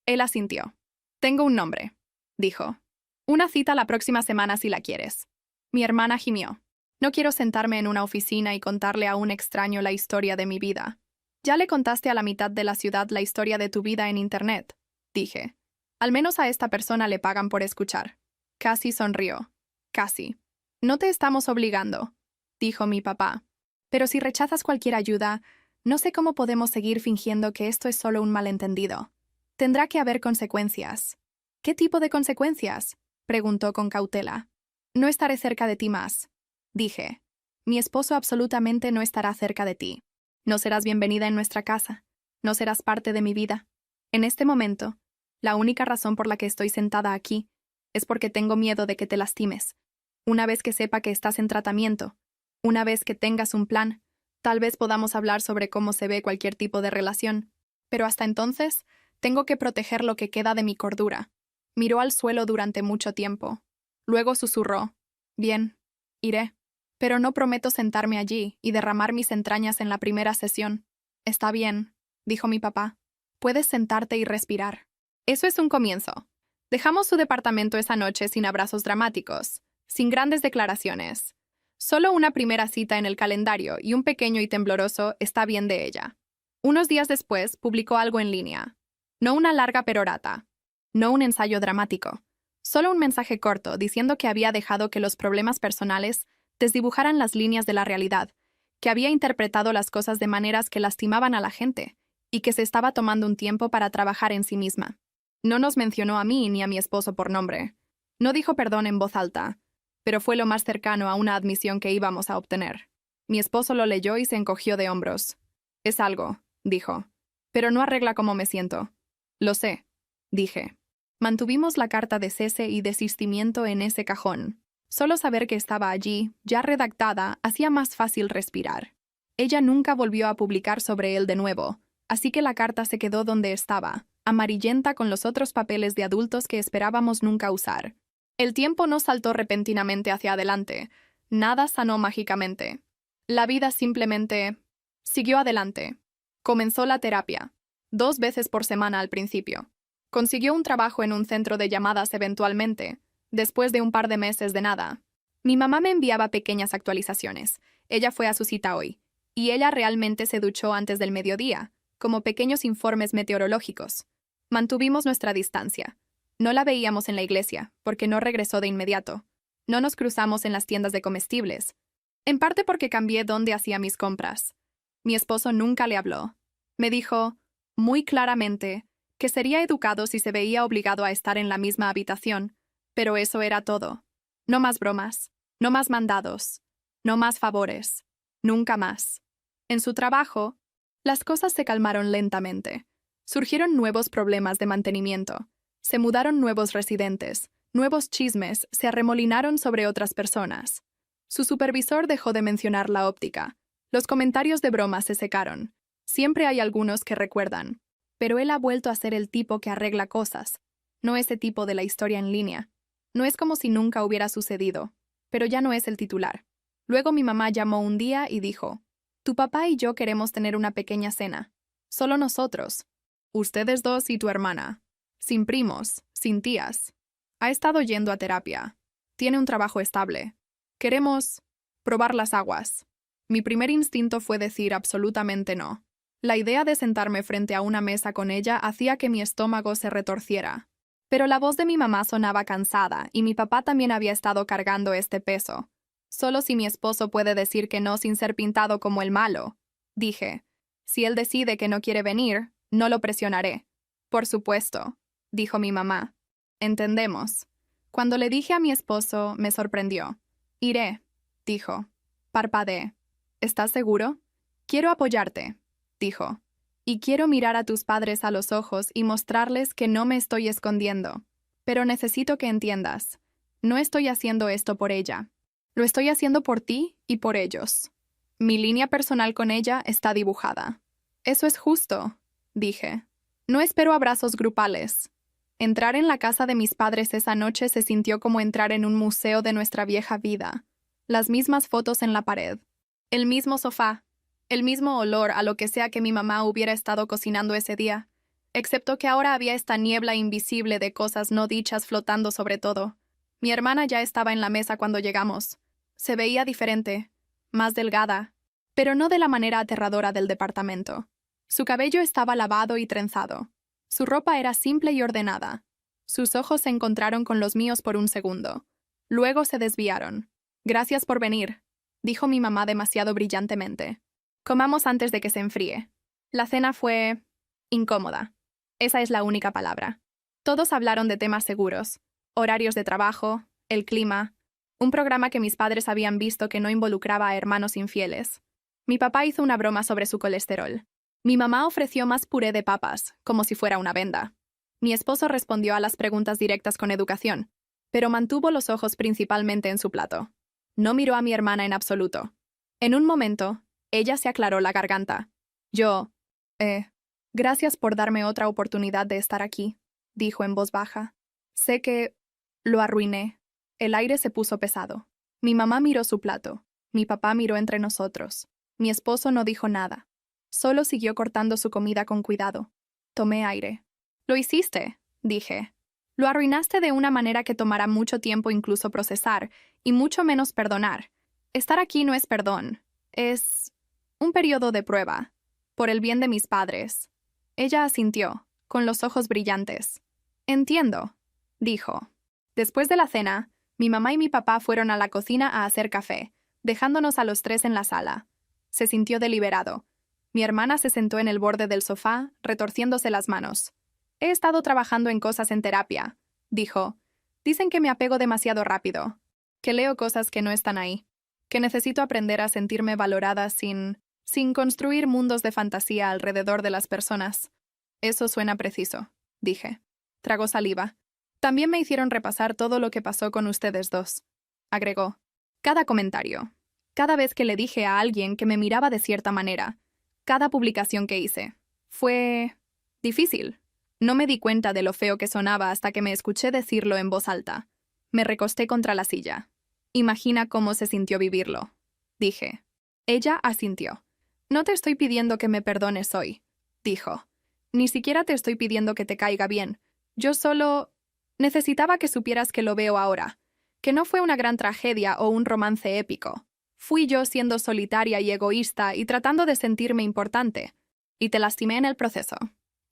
Él asintió. Tengo un nombre, dijo. Una cita la próxima semana si la quieres. Mi hermana gimió. No quiero sentarme en una oficina y contarle a un extraño la historia de mi vida. Ya le contaste a la mitad de la ciudad la historia de tu vida en Internet, dije. Al menos a esta persona le pagan por escuchar. Casi sonrió. Casi. No te estamos obligando, dijo mi papá. Pero si rechazas cualquier ayuda, no sé cómo podemos seguir fingiendo que esto es solo un malentendido. Tendrá que haber consecuencias. ¿Qué tipo de consecuencias?, preguntó con cautela. No estaré cerca de ti más, dije. Mi esposo absolutamente no estará cerca de ti. No serás bienvenida en nuestra casa. No serás parte de mi vida. En este momento, la única razón por la que estoy sentada aquí es porque tengo miedo de que te lastimes. Una vez que sepa que estás en tratamiento, una vez que tengas un plan, tal vez podamos hablar sobre cómo se ve cualquier tipo de relación. Pero hasta entonces, tengo que proteger lo que queda de mi cordura. Miró al suelo durante mucho tiempo. Luego susurró. Bien, iré. Pero no prometo sentarme allí y derramar mis entrañas en la primera sesión. Está bien, dijo mi papá. Puedes sentarte y respirar. Eso es un comienzo. Dejamos su departamento esa noche sin abrazos dramáticos, sin grandes declaraciones. Solo una primera cita en el calendario y un pequeño y tembloroso está bien de ella. Unos días después publicó algo en línea. No una larga perorata. No un ensayo dramático. Solo un mensaje corto diciendo que había dejado que los problemas personales desdibujaran las líneas de la realidad, que había interpretado las cosas de maneras que lastimaban a la gente y que se estaba tomando un tiempo para trabajar en sí misma. No nos mencionó a mí ni a mi esposo por nombre. No dijo perdón en voz alta, pero fue lo más cercano a una admisión que íbamos a obtener. Mi esposo lo leyó y se encogió de hombros. Es algo, dijo, pero no arregla cómo me siento. Lo sé, dije. Mantuvimos la carta de cese y desistimiento en ese cajón. Solo saber que estaba allí, ya redactada, hacía más fácil respirar. Ella nunca volvió a publicar sobre él de nuevo, así que la carta se quedó donde estaba, amarillenta con los otros papeles de adultos que esperábamos nunca usar. El tiempo no saltó repentinamente hacia adelante. Nada sanó mágicamente. La vida simplemente siguió adelante. Comenzó la terapia, 2 veces por semana al principio. Consiguió un trabajo en un centro de llamadas eventualmente, después de un par de meses de nada. Mi mamá me enviaba pequeñas actualizaciones. Ella fue a su cita hoy, y ella realmente se duchó antes del mediodía, como pequeños informes meteorológicos. Mantuvimos nuestra distancia. No la veíamos en la iglesia, porque no regresó de inmediato. No nos cruzamos en las tiendas de comestibles, en parte porque cambié dónde hacía mis compras. Mi esposo nunca le habló. Me dijo, muy claramente, que sería educado si se veía obligado a estar en la misma habitación, pero eso era todo. No más bromas, no más mandados, no más favores, nunca más. En su trabajo, las cosas se calmaron lentamente. Surgieron nuevos problemas de mantenimiento. Se mudaron nuevos residentes, nuevos chismes se arremolinaron sobre otras personas. Su supervisor dejó de mencionar la óptica. Los comentarios de broma se secaron. Siempre hay algunos que recuerdan. Pero él ha vuelto a ser el tipo que arregla cosas, no ese tipo de la historia en línea. No es como si nunca hubiera sucedido, pero ya no es el titular. Luego mi mamá llamó un día y dijo, tu papá y yo queremos tener una pequeña cena. Solo nosotros. Ustedes dos y tu hermana. Sin primos, sin tías. Ha estado yendo a terapia. Tiene un trabajo estable. Queremos probar las aguas. Mi primer instinto fue decir absolutamente no. La idea de sentarme frente a una mesa con ella hacía que mi estómago se retorciera. Pero la voz de mi mamá sonaba cansada y mi papá también había estado cargando este peso. Solo si mi esposo puede decir que no sin ser pintado como el malo. Dije, si él decide que no quiere venir, no lo presionaré. Por supuesto, dijo mi mamá. Entendemos. Cuando le dije a mi esposo, me sorprendió. Iré, dijo. Parpadeé. ¿Estás seguro? Quiero apoyarte, dijo. Y quiero mirar a tus padres a los ojos y mostrarles que no me estoy escondiendo. Pero necesito que entiendas. No estoy haciendo esto por ella. Lo estoy haciendo por ti y por ellos. Mi línea personal con ella está dibujada. Eso es justo, dije. No espero abrazos grupales. Entrar en la casa de mis padres esa noche se sintió como entrar en un museo de nuestra vieja vida. Las mismas fotos en la pared. El mismo sofá. El mismo olor a lo que sea que mi mamá hubiera estado cocinando ese día. Excepto que ahora había esta niebla invisible de cosas no dichas flotando sobre todo. Mi hermana ya estaba en la mesa cuando llegamos. Se veía diferente, más delgada, pero no de la manera aterradora del departamento. Su cabello estaba lavado y trenzado. Su ropa era simple y ordenada. Sus ojos se encontraron con los míos por un segundo. Luego se desviaron. Gracias por venir, dijo mi mamá demasiado brillantemente. Comamos antes de que se enfríe. La cena fue incómoda. Esa es la única palabra. Todos hablaron de temas seguros, horarios de trabajo, el clima, un programa que mis padres habían visto que no involucraba a hermanos infieles. Mi papá hizo una broma sobre su colesterol. Mi mamá ofreció más puré de papas, como si fuera una venda. Mi esposo respondió a las preguntas directas con educación, pero mantuvo los ojos principalmente en su plato. No miró a mi hermana en absoluto. En un momento, ella se aclaró la garganta. Yo, gracias por darme otra oportunidad de estar aquí, dijo en voz baja. Sé que lo arruiné. El aire se puso pesado. Mi mamá miró su plato. Mi papá miró entre nosotros. Mi esposo no dijo nada. Solo siguió cortando su comida con cuidado. Tomé aire. Lo hiciste, dije. Lo arruinaste de una manera que tomará mucho tiempo incluso procesar, y mucho menos perdonar. Estar aquí no es perdón. Es un periodo de prueba. Por el bien de mis padres. Ella asintió, con los ojos brillantes. Entiendo, dijo. Después de la cena, mi mamá y mi papá fueron a la cocina a hacer café, dejándonos a los tres en la sala. Se sintió deliberado. Mi hermana se sentó en el borde del sofá, retorciéndose las manos. He estado trabajando en cosas en terapia, dijo. Dicen que me apego demasiado rápido, que leo cosas que no están ahí, que necesito aprender a sentirme valorada sin construir mundos de fantasía alrededor de las personas. Eso suena preciso, dije. Tragó saliva. También me hicieron repasar todo lo que pasó con ustedes dos, agregó. Cada comentario, cada vez que le dije a alguien que me miraba de cierta manera, cada publicación que hice. Fue difícil. No me di cuenta de lo feo que sonaba hasta que me escuché decirlo en voz alta. Me recosté contra la silla. Imagina cómo se sintió vivirlo, dije. Ella asintió. No te estoy pidiendo que me perdones hoy, dijo. Ni siquiera te estoy pidiendo que te caiga bien. Yo solo necesitaba que supieras que lo veo ahora, Que no fue una gran tragedia o un romance épico. Fui yo siendo solitaria y egoísta y tratando de sentirme importante. Y te lastimé en el proceso.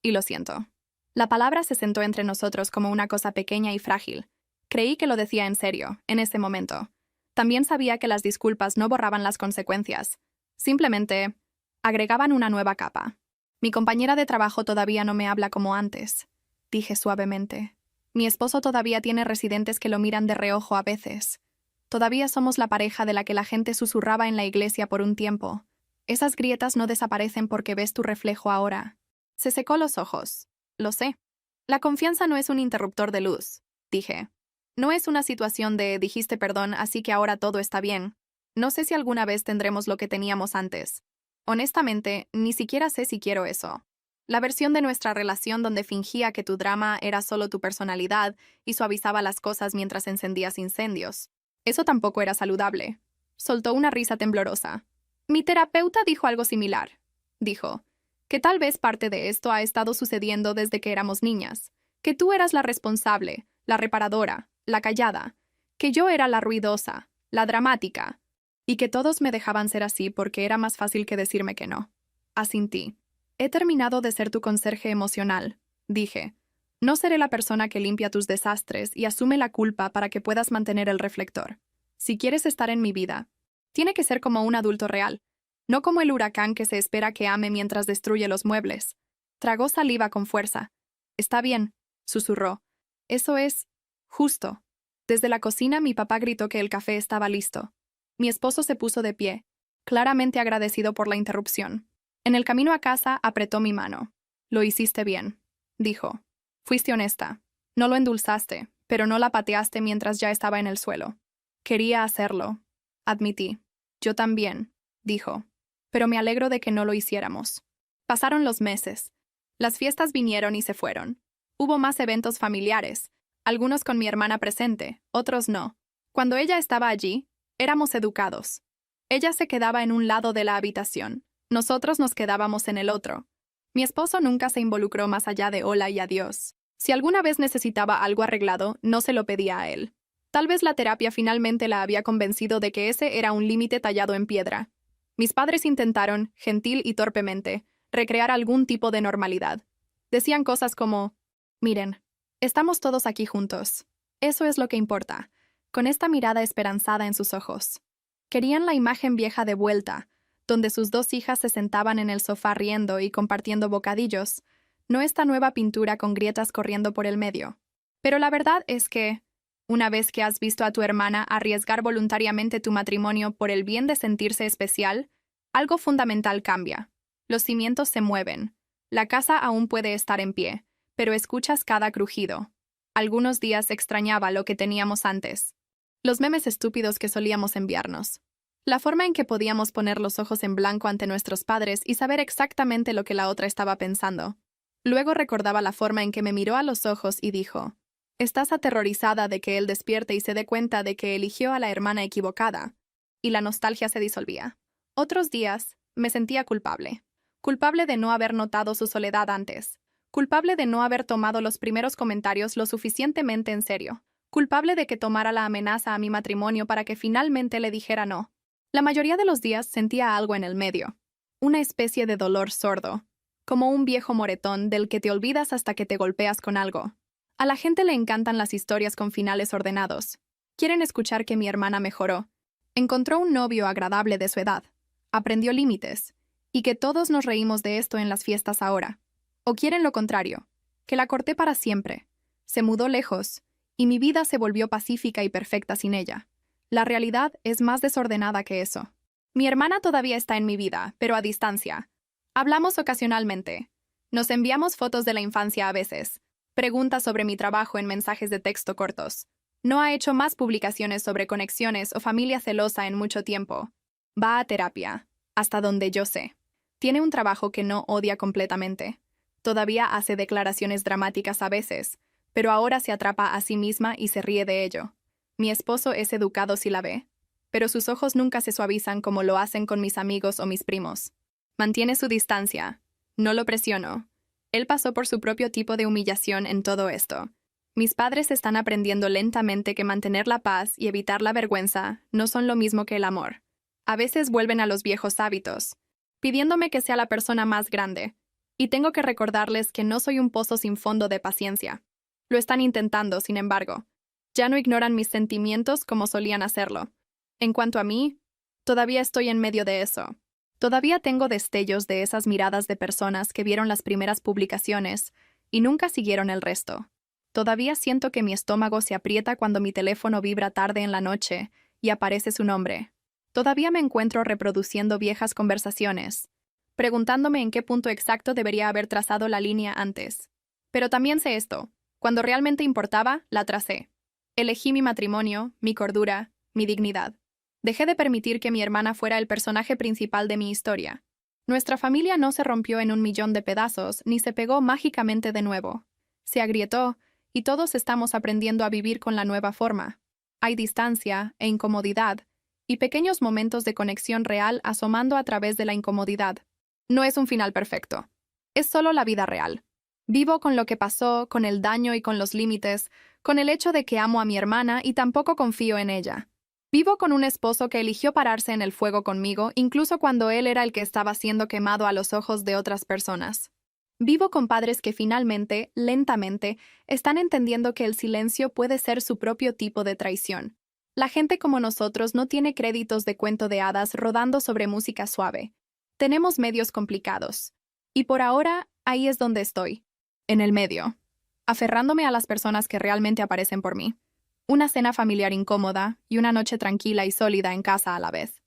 Y lo siento. La palabra se sentó entre nosotros como una cosa pequeña y frágil. Creí que lo decía en serio, en ese momento. También sabía que las disculpas no borraban las consecuencias. Simplemente agregaban una nueva capa. Mi compañera de trabajo todavía no me habla como antes, dije suavemente. Mi esposo todavía tiene residentes que lo miran de reojo a veces. Todavía somos la pareja de la que la gente susurraba en la iglesia por un tiempo. Esas grietas no desaparecen porque ves tu reflejo ahora. Se secó los ojos. Lo sé. La confianza no es un interruptor de luz, dije. No es una situación de dijiste perdón, así que ahora todo está bien. No sé si alguna vez tendremos lo que teníamos antes. Honestamente, ni siquiera sé si quiero eso. La versión de nuestra relación donde fingía que tu drama era solo tu personalidad y suavizaba las cosas mientras encendías incendios. Eso tampoco era saludable. Soltó una risa temblorosa. Mi terapeuta dijo algo similar. Dijo, que tal vez parte de esto ha estado sucediendo desde que éramos niñas, que tú eras la responsable, la reparadora, la callada, que yo era la ruidosa, la dramática, y que todos me dejaban ser así porque era más fácil que decirme que no. Asintí. He terminado de ser tu conserje emocional, dije. No seré la persona que limpia tus desastres y asume la culpa para que puedas mantener el reflector. Si quieres estar en mi vida, tiene que ser como un adulto real, no como el huracán que se espera que ame mientras destruye los muebles. Tragó saliva con fuerza. Está bien, susurró. Eso es justo. Desde la cocina mi papá gritó que el café estaba listo. Mi esposo se puso de pie, claramente agradecido por la interrupción. En el camino a casa apretó mi mano. Lo hiciste bien, dijo. Fuiste honesta. No lo endulzaste, pero no la pateaste mientras ya estaba en el suelo. Quería hacerlo. Admití. Yo también, dijo. Pero me alegro de que no lo hiciéramos. Pasaron los meses. Las fiestas vinieron y se fueron. Hubo más eventos familiares, algunos con mi hermana presente, otros no. Cuando ella estaba allí, éramos educados. Ella se quedaba en un lado de la habitación. Nosotros nos quedábamos en el otro. Mi esposo nunca se involucró más allá de hola y adiós. Si alguna vez necesitaba algo arreglado, no se lo pedía a él. Tal vez la terapia finalmente la había convencido de que ese era un límite tallado en piedra. Mis padres intentaron, gentil y torpemente, recrear algún tipo de normalidad. Decían cosas como, miren, estamos todos aquí juntos. Eso es lo que importa, con esta mirada esperanzada en sus ojos. Querían la imagen vieja de vuelta, donde sus dos hijas se sentaban en el sofá riendo y compartiendo bocadillos, no esta nueva pintura con grietas corriendo por el medio. Pero la verdad es que, una vez que has visto a tu hermana arriesgar voluntariamente tu matrimonio por el bien de sentirse especial, algo fundamental cambia. Los cimientos se mueven. La casa aún puede estar en pie, pero escuchas cada crujido. Algunos días extrañaba lo que teníamos antes. Los memes estúpidos que solíamos enviarnos. La forma en que podíamos poner los ojos en blanco ante nuestros padres y saber exactamente lo que la otra estaba pensando. Luego recordaba la forma en que me miró a los ojos y dijo, «Estás aterrorizada de que él despierte y se dé cuenta de que eligió a la hermana equivocada». Y la nostalgia se disolvía. Otros días, me sentía culpable. Culpable de no haber notado su soledad antes. Culpable de no haber tomado los primeros comentarios lo suficientemente en serio. Culpable de que tomara la amenaza a mi matrimonio para que finalmente le dijera no. La mayoría de los días sentía algo en el medio. Una especie de dolor sordo. Como un viejo moretón del que te olvidas hasta que te golpeas con algo. A la gente le encantan las historias con finales ordenados. Quieren escuchar que mi hermana mejoró. Encontró un novio agradable de su edad. Aprendió límites. Y que todos nos reímos de esto en las fiestas ahora. O quieren lo contrario. Que la corté para siempre. Se mudó lejos. Y mi vida se volvió pacífica y perfecta sin ella. La realidad es más desordenada que eso. Mi hermana todavía está en mi vida, pero a distancia. Hablamos ocasionalmente. Nos enviamos fotos de la infancia a veces. Preguntas sobre mi trabajo en mensajes de texto cortos. No ha hecho más publicaciones sobre conexiones o familia celosa en mucho tiempo. Va a terapia, hasta donde yo sé. Tiene un trabajo que no odia completamente. Todavía hace declaraciones dramáticas a veces, pero ahora se atrapa a sí misma y se ríe de ello. Mi esposo es educado si la ve, pero sus ojos nunca se suavizan como lo hacen con mis amigos o mis primos. Mantiene su distancia. No lo presiono. Él pasó por su propio tipo de humillación en todo esto. Mis padres están aprendiendo lentamente que mantener la paz y evitar la vergüenza no son lo mismo que el amor. A veces vuelven a los viejos hábitos, pidiéndome que sea la persona más grande, y tengo que recordarles que no soy un pozo sin fondo de paciencia. Lo están intentando, sin embargo. Ya no ignoran mis sentimientos como solían hacerlo. En cuanto a mí, todavía estoy en medio de eso. Todavía tengo destellos de esas miradas de personas que vieron las primeras publicaciones y nunca siguieron el resto. Todavía siento que mi estómago se aprieta cuando mi teléfono vibra tarde en la noche y aparece su nombre. Todavía me encuentro reproduciendo viejas conversaciones, preguntándome en qué punto exacto debería haber trazado la línea antes. Pero también sé esto: cuando realmente importaba, la tracé. Elegí mi matrimonio, mi cordura, mi dignidad. Dejé de permitir que mi hermana fuera el personaje principal de mi historia. Nuestra familia no se rompió en 1.000.000 de pedazos ni se pegó mágicamente de nuevo. Se agrietó, y todos estamos aprendiendo a vivir con la nueva forma. Hay distancia e incomodidad, y pequeños momentos de conexión real asomando a través de la incomodidad. No es un final perfecto. Es solo la vida real. Vivo con lo que pasó, con el daño y con los límites, con el hecho de que amo a mi hermana y tampoco confío en ella. Vivo con un esposo que eligió pararse en el fuego conmigo, incluso cuando él era el que estaba siendo quemado a los ojos de otras personas. Vivo con padres que finalmente, lentamente, están entendiendo que el silencio puede ser su propio tipo de traición. La gente como nosotros no tiene créditos de cuento de hadas rodando sobre música suave. Tenemos medios complicados. Y por ahora, ahí es donde estoy. En el medio. Aferrándome a las personas que realmente aparecen por mí. Una cena familiar incómoda y una noche tranquila y sólida en casa a la vez.